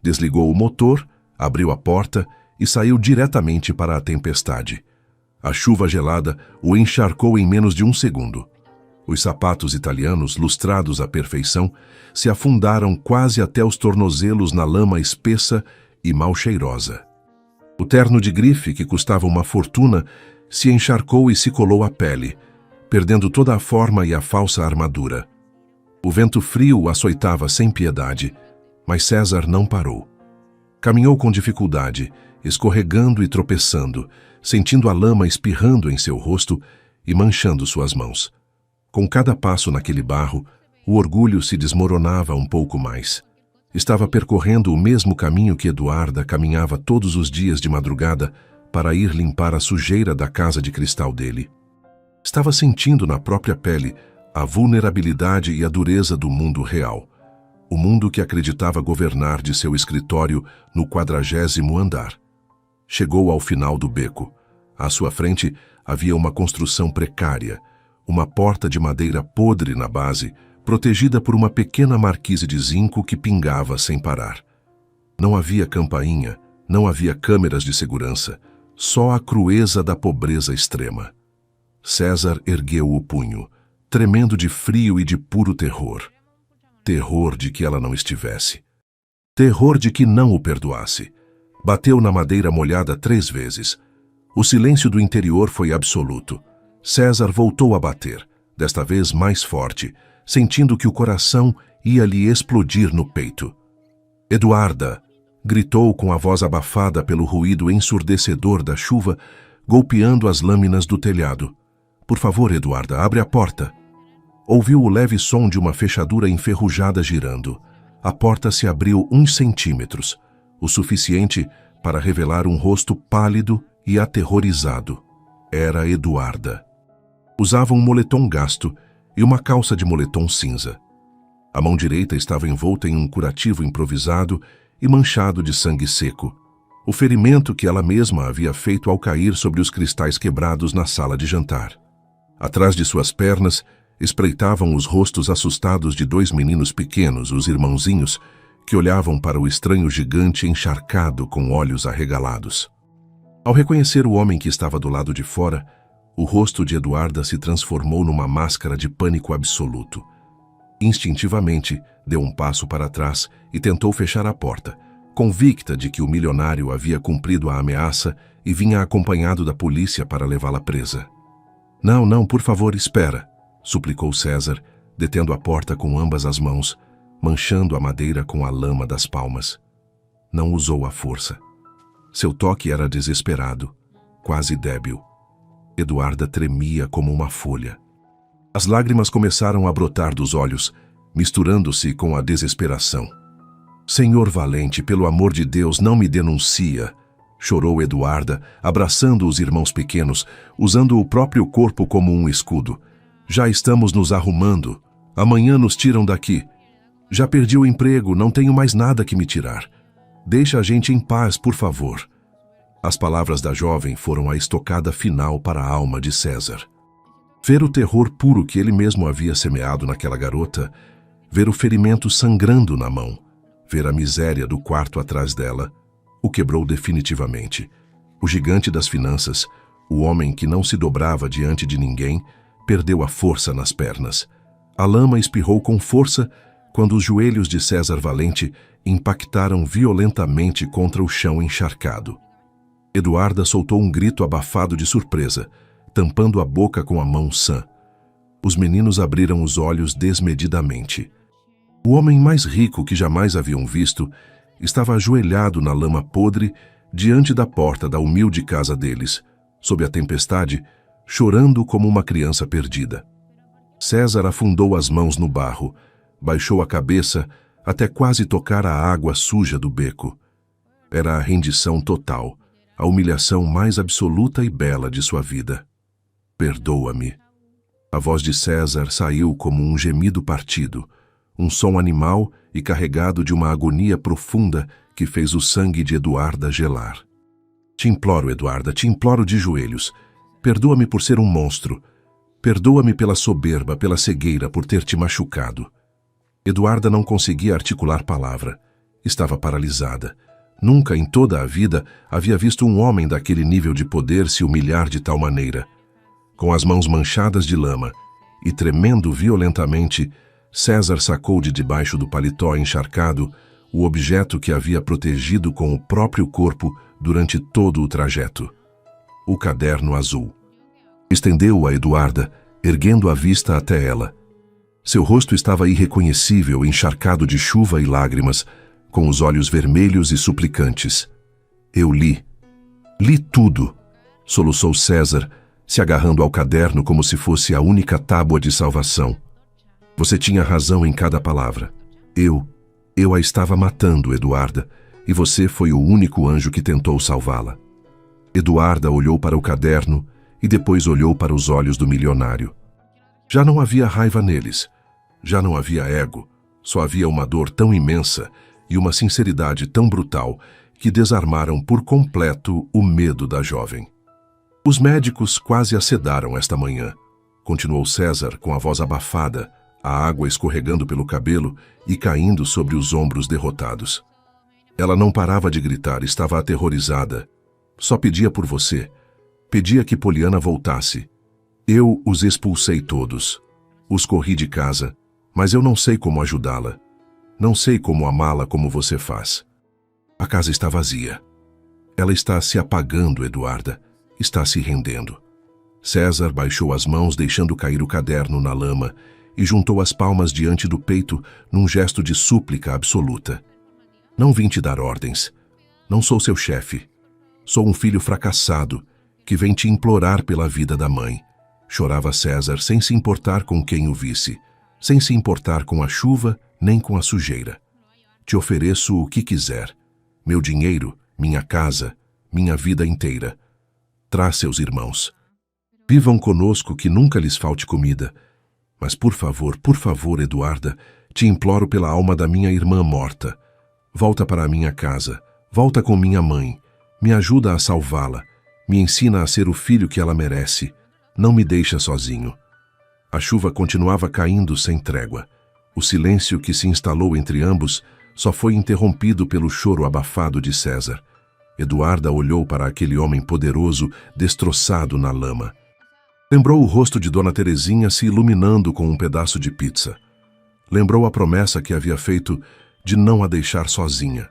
Desligou o motor, abriu a porta e saiu diretamente para a tempestade. A chuva gelada o encharcou em menos de 1 segundo. Os sapatos italianos, lustrados à perfeição, se afundaram quase até os tornozelos na lama espessa e mal cheirosa. O terno de grife, que custava uma fortuna, se encharcou e se colou à pele, perdendo toda a forma e a falsa armadura. O vento frio o açoitava sem piedade, mas César não parou. Caminhou com dificuldade, escorregando e tropeçando, sentindo a lama espirrando em seu rosto e manchando suas mãos. Com cada passo naquele barro, o orgulho se desmoronava um pouco mais. Estava percorrendo o mesmo caminho que Eduarda caminhava todos os dias de madrugada para ir limpar a sujeira da casa de cristal dele. Estava sentindo na própria pele a vulnerabilidade e a dureza do mundo real, o mundo que acreditava governar de seu escritório no 40º andar. Chegou ao final do beco. À sua frente havia uma construção precária, uma porta de madeira podre na base, protegida por uma pequena marquise de zinco que pingava sem parar. Não havia campainha, não havia câmeras de segurança, só a crueza da pobreza extrema. César ergueu o punho, tremendo de frio e de puro terror. Terror de que ela não estivesse. Terror de que não o perdoasse. Bateu na madeira molhada 3 vezes. O silêncio do interior foi absoluto. César voltou a bater, desta vez mais forte, sentindo que o coração ia lhe explodir no peito. Eduarda! Gritou com a voz abafada pelo ruído ensurdecedor da chuva, golpeando as lâminas do telhado. Por favor, Eduarda, abre a porta. Ouviu o leve som de uma fechadura enferrujada girando. A porta se abriu 1 centímetros, o suficiente para revelar um rosto pálido e aterrorizado. Era Eduarda. Usava um moletom gasto e uma calça de moletom cinza. A mão direita estava envolta em um curativo improvisado e manchado de sangue seco. O ferimento que ela mesma havia feito ao cair sobre os cristais quebrados na sala de jantar. Atrás de suas pernas, espreitavam os rostos assustados de 2 meninos pequenos, os irmãozinhos, que olhavam para o estranho gigante encharcado com olhos arregalados. Ao reconhecer o homem que estava do lado de fora, o rosto de Eduarda se transformou numa máscara de pânico absoluto. Instintivamente, deu um passo para trás e tentou fechar a porta, convicta de que o milionário havia cumprido a ameaça e vinha acompanhado da polícia para levá-la presa. Não, não, por favor, espera, suplicou César, detendo a porta com ambas as mãos, manchando a madeira com a lama das palmas. Não usou a força. Seu toque era desesperado, quase débil. Eduarda tremia como uma folha. As lágrimas começaram a brotar dos olhos, misturando-se com a desesperação. Senhor valente, pelo amor de Deus, não me denuncia, chorou Eduarda, abraçando os irmãos pequenos, usando o próprio corpo como um escudo. Já estamos nos arrumando. Amanhã nos tiram daqui. Já perdi o emprego, não tenho mais nada que me tirar. Deixa a gente em paz, por favor. As palavras da jovem foram a estocada final para a alma de César. Ver o terror puro que ele mesmo havia semeado naquela garota, ver o ferimento sangrando na mão, ver a miséria do quarto atrás dela, o quebrou definitivamente. O gigante das finanças, o homem que não se dobrava diante de ninguém, perdeu a força nas pernas. A lama espirrou com força quando os joelhos de César Valente impactaram violentamente contra o chão encharcado. Eduarda soltou um grito abafado de surpresa, tampando a boca com a mão sã. Os meninos abriram os olhos desmedidamente. O homem mais rico que jamais haviam visto estava ajoelhado na lama podre diante da porta da humilde casa deles, sob a tempestade, chorando como uma criança perdida. César afundou as mãos no barro, baixou a cabeça até quase tocar a água suja do beco. Era a rendição total, a humilhação mais absoluta e bela de sua vida. Perdoa-me. A voz de César saiu como um gemido partido, um som animal e carregado de uma agonia profunda que fez o sangue de Eduarda gelar. Te imploro, Eduarda, te imploro de joelhos. Perdoa-me por ser um monstro. Perdoa-me pela soberba, pela cegueira, por ter te machucado. Eduarda não conseguia articular palavra. Estava paralisada. Nunca em toda a vida havia visto um homem daquele nível de poder se humilhar de tal maneira. Com as mãos manchadas de lama e tremendo violentamente, César sacou de debaixo do paletó encharcado o objeto que havia protegido com o próprio corpo durante todo o trajeto. O caderno azul. Estendeu-o a Eduarda, erguendo a vista até ela. Seu rosto estava irreconhecível, encharcado de chuva e lágrimas, com os olhos vermelhos e suplicantes. Eu li. Li tudo, soluçou César, se agarrando ao caderno como se fosse a única tábua de salvação. Você tinha razão em cada palavra. Eu a estava matando, Eduarda, e você foi o único anjo que tentou salvá-la. Eduarda olhou para o caderno e depois olhou para os olhos do milionário. Já não havia raiva neles, já não havia ego, só havia uma dor tão imensa e uma sinceridade tão brutal que desarmaram por completo o medo da jovem. Os médicos quase a sedaram esta manhã, continuou César com a voz abafada, a água escorregando pelo cabelo e caindo sobre os ombros derrotados. Ela não parava de gritar, estava aterrorizada. Só pedia por você. Pedia que Poliana voltasse. Eu os expulsei todos. Os corri de casa, mas eu não sei como ajudá-la. Não sei como amá-la como você faz. A casa está vazia. Ela está se apagando, Eduarda. Está se rendendo. César baixou as mãos, deixando cair o caderno na lama, e juntou as palmas diante do peito num gesto de súplica absoluta. Não vim te dar ordens. Não sou seu chefe. Sou um filho fracassado que vem te implorar pela vida da mãe. Chorava César sem se importar com quem o visse, sem se importar com a chuva nem com a sujeira. Te ofereço o que quiser. Meu dinheiro, minha casa, minha vida inteira. Traz seus irmãos. Vivam conosco, que nunca lhes falte comida. Mas por favor, Eduarda, te imploro pela alma da minha irmã morta. Volta para a minha casa, volta com minha mãe, me ajuda a salvá-la, me ensina a ser o filho que ela merece, não me deixa sozinho. A chuva continuava caindo sem trégua. O silêncio que se instalou entre ambos só foi interrompido pelo choro abafado de César. Eduarda olhou para aquele homem poderoso, destroçado na lama. Lembrou o rosto de Dona Terezinha se iluminando com um pedaço de pizza. Lembrou a promessa que havia feito de não a deixar sozinha.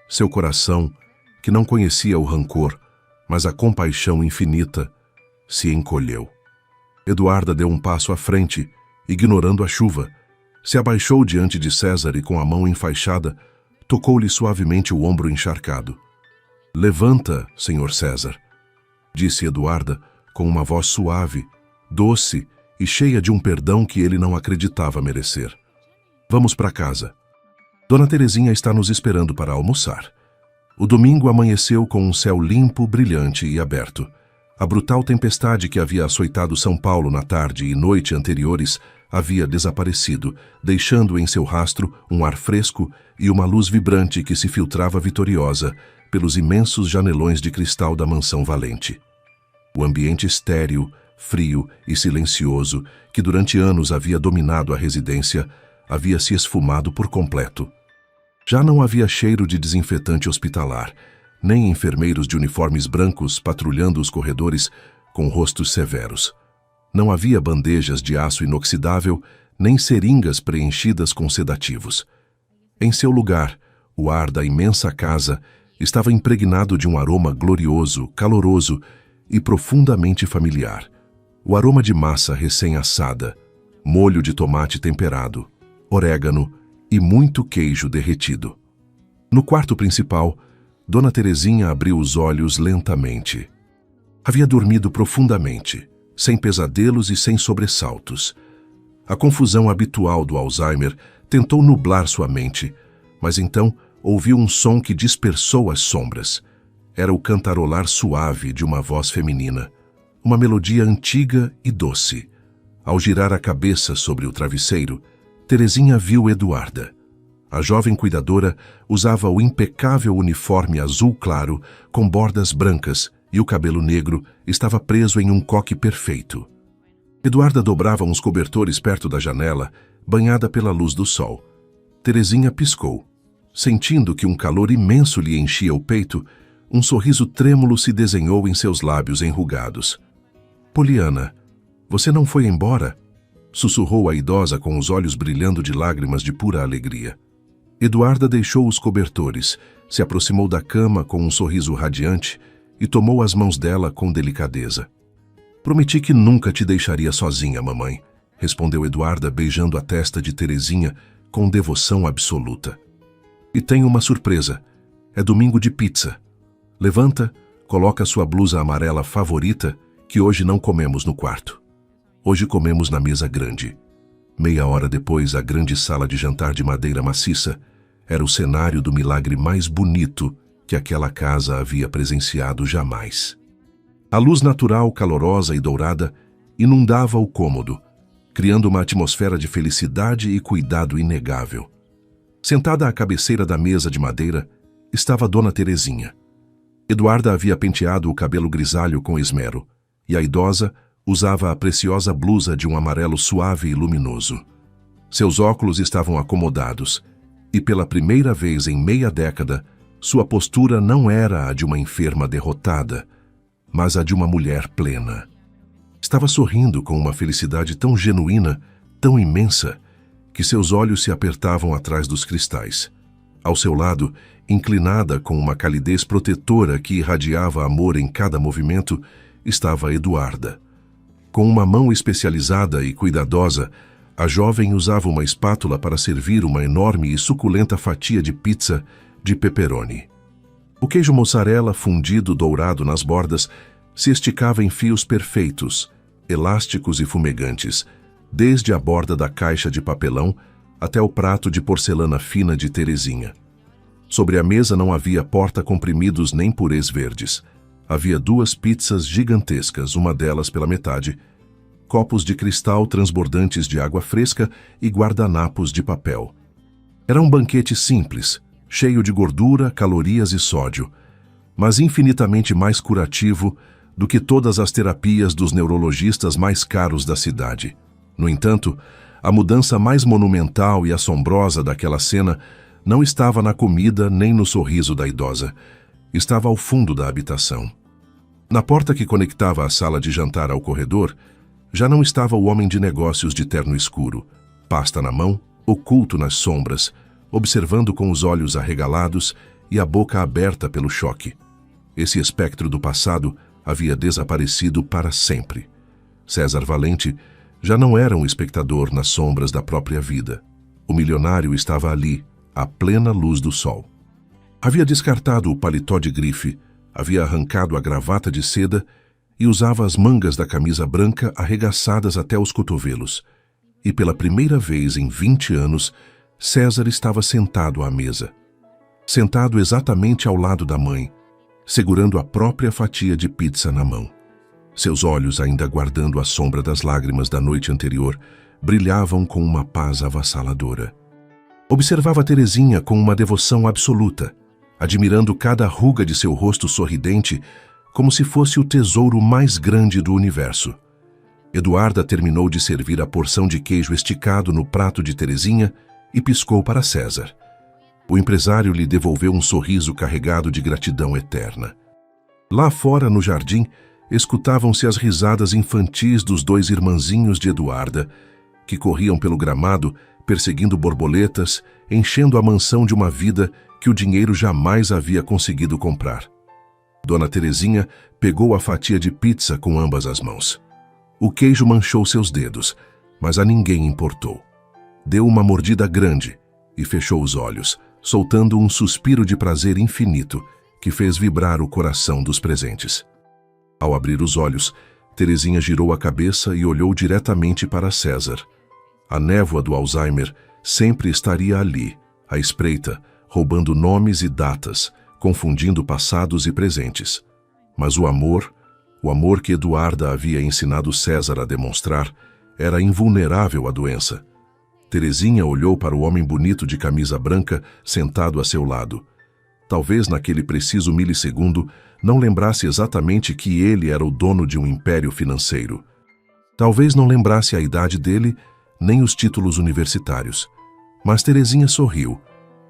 Seu coração, que não conhecia o rancor, mas a compaixão infinita, se encolheu. Eduarda deu um passo à frente, ignorando a chuva. Se abaixou diante de César e, com a mão enfaixada, tocou-lhe suavemente o ombro encharcado. Levanta, senhor César, disse Eduarda com uma voz suave, doce e cheia de um perdão que ele não acreditava merecer. Vamos para casa. Dona Terezinha está nos esperando para almoçar. O domingo amanheceu com um céu limpo, brilhante e aberto. A brutal tempestade que havia açoitado São Paulo na tarde e noite anteriores havia desaparecido, deixando em seu rastro um ar fresco e uma luz vibrante que se filtrava vitoriosa pelos imensos janelões de cristal da mansão Valente. O ambiente estéril, frio e silencioso que durante anos havia dominado a residência havia se esfumado por completo. Já não havia cheiro de desinfetante hospitalar, nem enfermeiros de uniformes brancos patrulhando os corredores com rostos severos. Não havia bandejas de aço inoxidável, nem seringas preenchidas com sedativos. Em seu lugar, o ar da imensa casa estava impregnado de um aroma glorioso, caloroso e profundamente familiar. O aroma de massa recém-assada, molho de tomate temperado, orégano e muito queijo derretido. No quarto principal, Dona Terezinha abriu os olhos lentamente. Havia dormido profundamente, sem pesadelos e sem sobressaltos. A confusão habitual do Alzheimer tentou nublar sua mente, mas então ouviu um som que dispersou as sombras. Era o cantarolar suave de uma voz feminina, uma melodia antiga e doce. Ao girar a cabeça sobre o travesseiro, Terezinha viu Eduarda. A jovem cuidadora usava o impecável uniforme azul claro com bordas brancas e o cabelo negro estava preso em um coque perfeito. Eduarda dobrava uns cobertores perto da janela, banhada pela luz do sol. Terezinha piscou. Sentindo que um calor imenso lhe enchia o peito, um sorriso trêmulo se desenhou em seus lábios enrugados. Poliana, você não foi embora? Sussurrou a idosa com os olhos brilhando de lágrimas de pura alegria. Eduarda deixou os cobertores, se aproximou da cama com um sorriso radiante e tomou as mãos dela com delicadeza. Prometi que nunca te deixaria sozinha, mamãe, respondeu Eduarda beijando a testa de Terezinha com devoção absoluta. E tenho uma surpresa. É domingo de pizza. Levanta, coloca sua blusa amarela favorita, que hoje não comemos no quarto. Hoje comemos na mesa grande. Meia hora depois, a grande sala de jantar de madeira maciça era o cenário do milagre mais bonito que aquela casa havia presenciado jamais. A luz natural, calorosa e dourada inundava o cômodo, criando uma atmosfera de felicidade e cuidado inegável. Sentada à cabeceira da mesa de madeira estava Dona Terezinha. Eduarda havia penteado o cabelo grisalho com esmero, e a idosa usava a preciosa blusa de um amarelo suave e luminoso. Seus óculos estavam acomodados, e pela primeira vez em meia década, sua postura não era a de uma enferma derrotada, mas a de uma mulher plena. Estava sorrindo com uma felicidade tão genuína, tão imensa, que seus olhos se apertavam atrás dos cristais. Ao seu lado, inclinada com uma calidez protetora que irradiava amor em cada movimento, estava Eduarda. Com uma mão especializada e cuidadosa, a jovem usava uma espátula para servir uma enorme e suculenta fatia de pizza de pepperoni. O queijo mussarela fundido dourado nas bordas se esticava em fios perfeitos, elásticos e fumegantes, desde a borda da caixa de papelão até o prato de porcelana fina de Terezinha. Sobre a mesa não havia porta-comprimidos nem purês verdes. Havia 2 pizzas gigantescas, uma delas pela metade, copos de cristal transbordantes de água fresca e guardanapos de papel. Era um banquete simples, cheio de gordura, calorias e sódio, mas infinitamente mais curativo do que todas as terapias dos neurologistas mais caros da cidade. No entanto, a mudança mais monumental e assombrosa daquela cena não estava na comida nem no sorriso da idosa. Estava ao fundo da habitação. Na porta que conectava a sala de jantar ao corredor, já não estava o homem de negócios de terno escuro, pasta na mão, oculto nas sombras, observando com os olhos arregalados e a boca aberta pelo choque. Esse espectro do passado havia desaparecido para sempre. César Valente já não era um espectador nas sombras da própria vida. O milionário estava ali, à plena luz do sol. Havia descartado o paletó de grife, havia arrancado a gravata de seda e usava as mangas da camisa branca arregaçadas até os cotovelos. E pela primeira vez em 20 anos, César estava sentado à mesa. Sentado exatamente ao lado da mãe, segurando a própria fatia de pizza na mão. Seus olhos, ainda guardando a sombra das lágrimas da noite anterior, brilhavam com uma paz avassaladora. Observava Terezinha com uma devoção absoluta, admirando cada ruga de seu rosto sorridente como se fosse o tesouro mais grande do universo. Eduarda terminou de servir a porção de queijo esticado no prato de Terezinha e piscou para César. O empresário lhe devolveu um sorriso carregado de gratidão eterna. Lá fora, no jardim, escutavam-se as risadas infantis dos 2 irmãzinhos de Eduarda, que corriam pelo gramado, perseguindo borboletas, enchendo a mansão de uma vida que o dinheiro jamais havia conseguido comprar. Dona Terezinha pegou a fatia de pizza com ambas as mãos. O queijo manchou seus dedos, mas a ninguém importou. Deu uma mordida grande e fechou os olhos, soltando um suspiro de prazer infinito que fez vibrar o coração dos presentes. Ao abrir os olhos, Terezinha girou a cabeça e olhou diretamente para César. A névoa do Alzheimer sempre estaria ali, à espreita, roubando nomes e datas, confundindo passados e presentes. Mas o amor que Eduarda havia ensinado César a demonstrar, era invulnerável à doença. Terezinha olhou para o homem bonito de camisa branca sentado a seu lado. Talvez naquele preciso milissegundo não lembrasse exatamente que ele era o dono de um império financeiro. Talvez não lembrasse a idade dele, nem os títulos universitários. Mas Terezinha sorriu,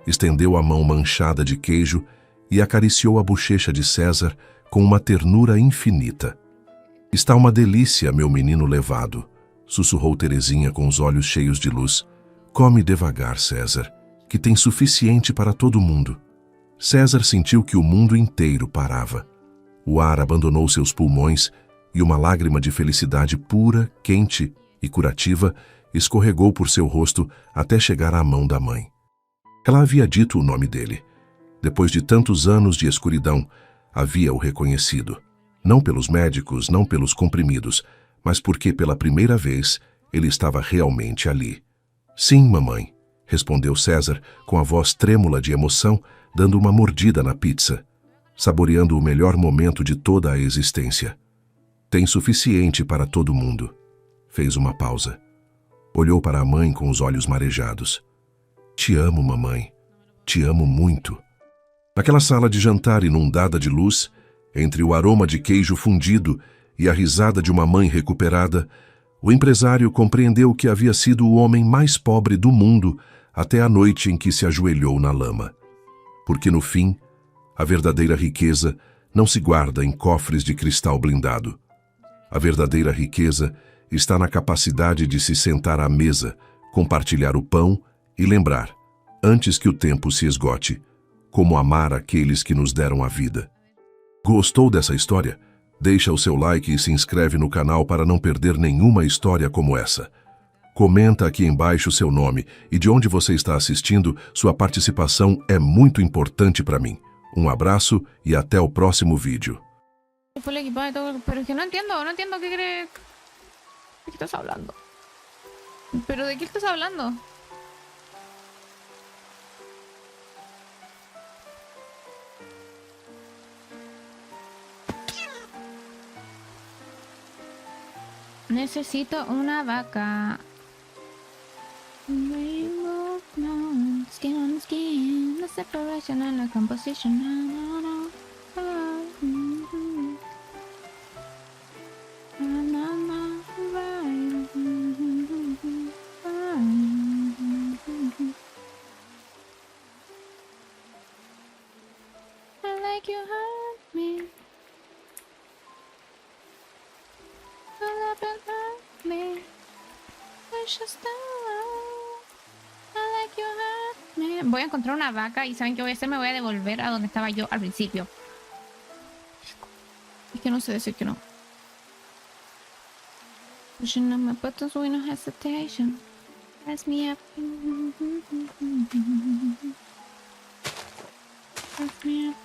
estendeu a mão manchada de queijo e acariciou a bochecha de César com uma ternura infinita. "Está uma delícia, meu menino levado", sussurrou Terezinha com os olhos cheios de luz. "Come devagar, César, que tem suficiente para todo mundo." César sentiu que o mundo inteiro parava. O ar abandonou seus pulmões e uma lágrima de felicidade pura, quente e curativa escorregou por seu rosto até chegar à mão da mãe. Ela havia dito o nome dele. Depois de tantos anos de escuridão, havia-o reconhecido. Não pelos médicos, não pelos comprimidos, mas porque pela primeira vez ele estava realmente ali. "Sim, mamãe", respondeu César com a voz trêmula de emoção, dando uma mordida na pizza, saboreando o melhor momento de toda a existência. "Tem suficiente para todo mundo." Fez uma pausa. Olhou para a mãe com os olhos marejados. "Te amo, mamãe. Te amo muito." Naquela sala de jantar inundada de luz, entre o aroma de queijo fundido e a risada de uma mãe recuperada, o empresário compreendeu que havia sido o homem mais pobre do mundo até a noite em que se ajoelhou na lama. Porque no fim, a verdadeira riqueza não se guarda em cofres de cristal blindado. A verdadeira riqueza está na capacidade de se sentar à mesa, compartilhar o pão e lembrar, antes que o tempo se esgote, como amar aqueles que nos deram a vida. Gostou dessa história? Deixa o seu like e se inscreve no canal para não perder nenhuma história como essa. Comenta aqui embaixo seu nome e de onde você está assistindo, sua participação é muito importante para mim. Um abraço e até o próximo vídeo. Fue el equipaje y todo, pero es que no entiendo qué crees. ¿De qué estás hablando? ¿Pero de qué estás hablando? Necesito una vaca. Rainbow cloud, skin on skin, the separation and the composition. No. I like you hurt me. Pull up and hurt me. Push us down. I like you hurt me. Voy a encontrar una vaca y ¿saben qué voy a hacer? Me voy a devolver a donde estaba yo al principio. Es que no sé decir que no. Pushing on my buttons with no hesitation. Press me up. Press me up.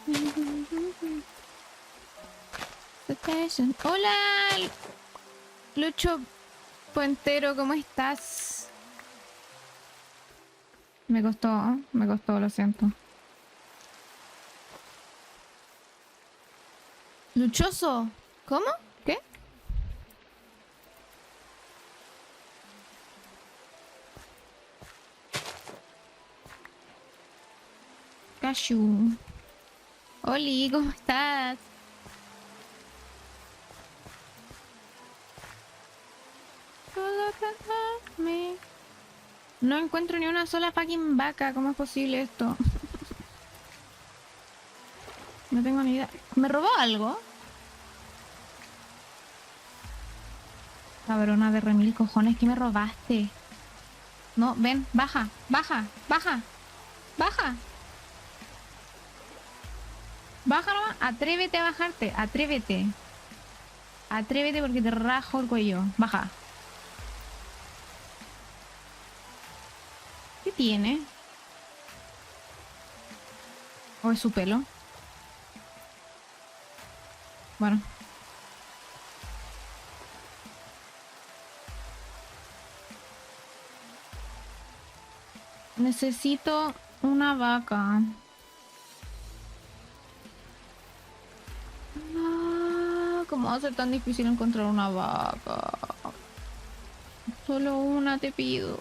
Hesitation. Hola, Lucho Puentero, ¿cómo estás? Me costó, lo siento. Luchoso, ¿cómo? ¿Qué? Cashew. Oli, ¿cómo estás? No encuentro ni una sola fucking vaca. ¿Cómo es posible esto? No tengo ni idea. ¿Me robó algo? Cabrona de remil cojones, ¿qué me robaste? No, ven, baja. Baja nomás, atrévete a bajarte, atrévete porque te rajo el cuello. Baja. ¿Qué tiene? ¿O es su pelo? Bueno. Necesito una vaca. ¿Cómo va a ser tan difícil encontrar una vaca? Solo una te pido.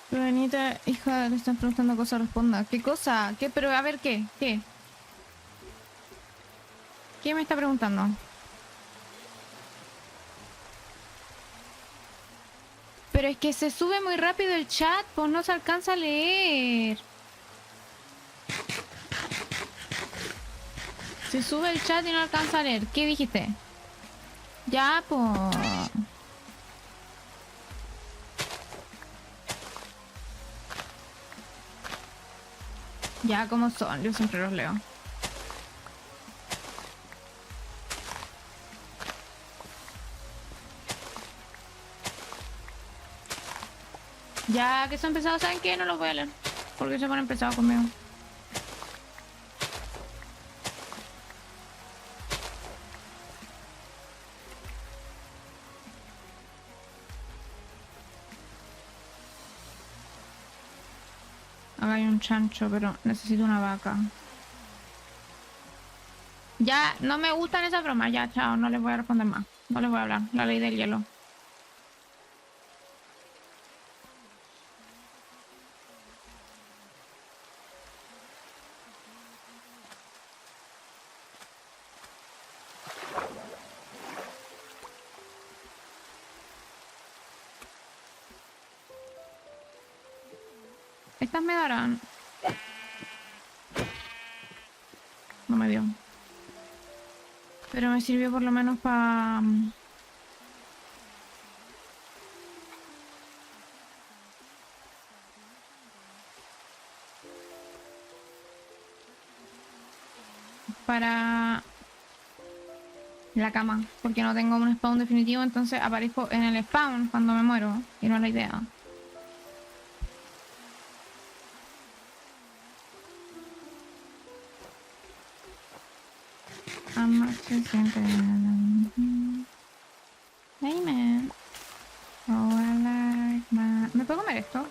Benita, hija, le están preguntando cosas, responda. ¿Qué cosa? ¿Qué? Pero a ver, ¿qué? ¿Qué? ¿Qué me está preguntando? Pero es que se sube muy rápido el chat, pues no se alcanza a leer. Se sube el chat y no alcanza a leer. ¿Qué dijiste? Ya, pues... Ya, como son, yo siempre los leo. Ya que son pesados, ¿saben qué? No los voy a leer. Porque se ponen pesados conmigo. Acá hay un chancho, pero necesito una vaca. Ya, no me gustan esas bromas. Ya, chao, no les voy a responder más. No les voy a hablar. La ley del hielo. Estas me darán. No me dio. Pero me sirvió por lo menos para... para la cama, porque no tengo un spawn definitivo, entonces aparezco en el spawn cuando me muero, y no es la idea. Hey man. Oh, I like my... ¿Me puedo comer esto?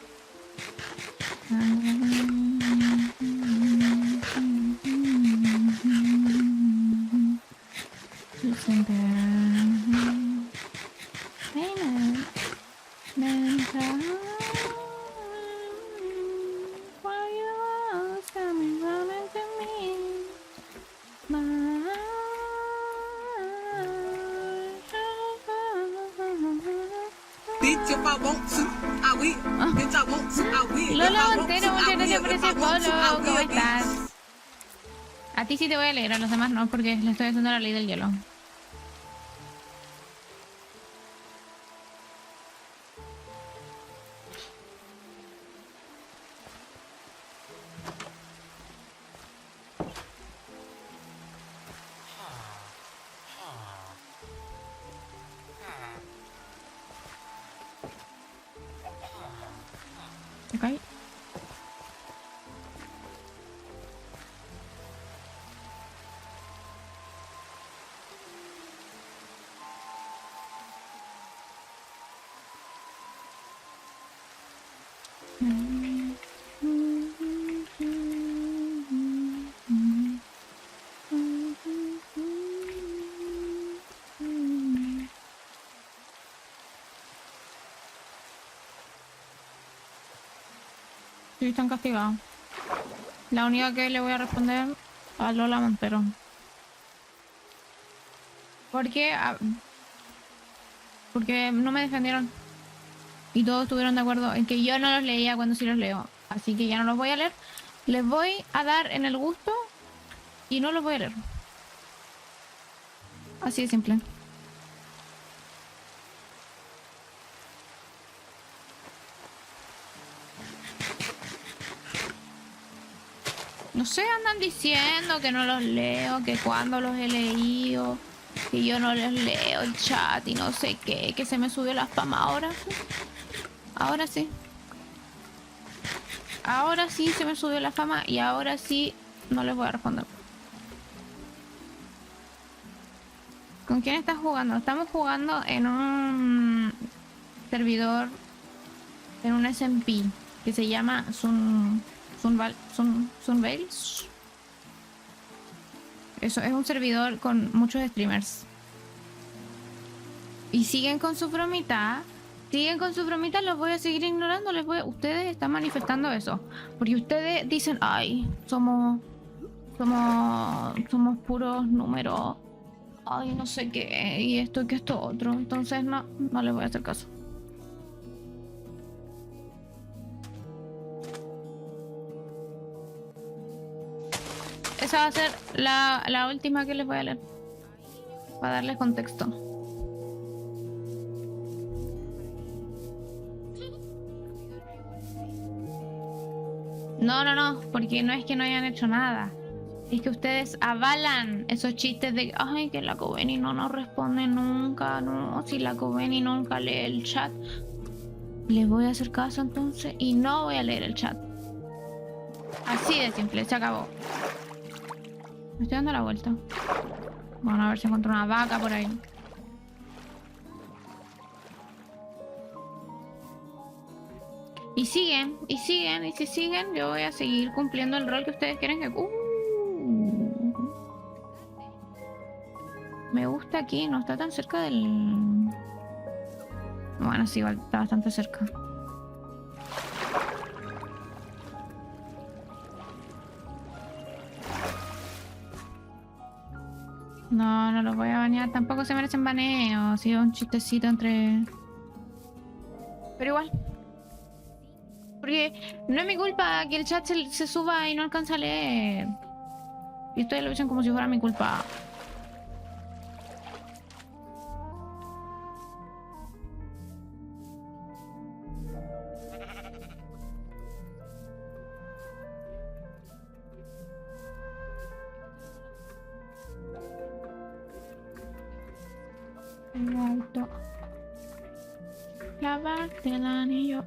Lola Montero, muchas gracias por ese follow. ¿Cómo estás? A ti sí te voy a leer, a los demás no, porque le estoy haciendo la ley del hielo. Ok. Sí, están castigados. La única que le voy a responder a Lola Montero. Porque no me defendieron. Y todos estuvieron de acuerdo en que yo no los leía cuando sí los leo. Así que ya no los voy a leer. Les voy a dar en el gusto y no los voy a leer. Así de simple. No sé, andan diciendo que no los leo, que cuando los he leído, que yo no les leo el chat y no sé qué, que se me subió la fama ahora. Ahora sí. Ahora sí se me subió la fama y ahora sí no les voy a responder. ¿Con quién estás jugando? Estamos jugando en un servidor, en un SMP que se llama Sunveils. Eso es un servidor con muchos streamers. Y siguen con su bromita. Siguen con su bromita, los voy a seguir ignorando. Ustedes están manifestando eso. Porque ustedes dicen, ay, somos puros números. Ay, no sé qué. Y esto y que esto otro. Entonces no les voy a hacer caso. Esa va a ser la última que les voy a leer. Para darles contexto. No, porque no es que no hayan hecho nada. Es que ustedes avalan esos chistes de ay, que la Coveni no nos responde nunca. No, si la Coveni nunca lee el chat. Les voy a hacer caso entonces y no voy a leer el chat. Así de simple, se acabó. Me estoy dando la vuelta. Bueno, a ver si encuentro una vaca por ahí. Y siguen, y siguen, y si siguen, yo voy a seguir cumpliendo el rol que ustedes quieren que... Me gusta aquí, no está tan cerca del... Bueno, sí, igual está bastante cerca. No los voy a banear. Tampoco se merecen baneo. Ha sido un chistecito entre... Pero igual. Porque no es mi culpa que el chat se suba y no alcanza a leer. Y ustedes lo dicen como si fuera mi culpa. Alto. Lavarte el anillo.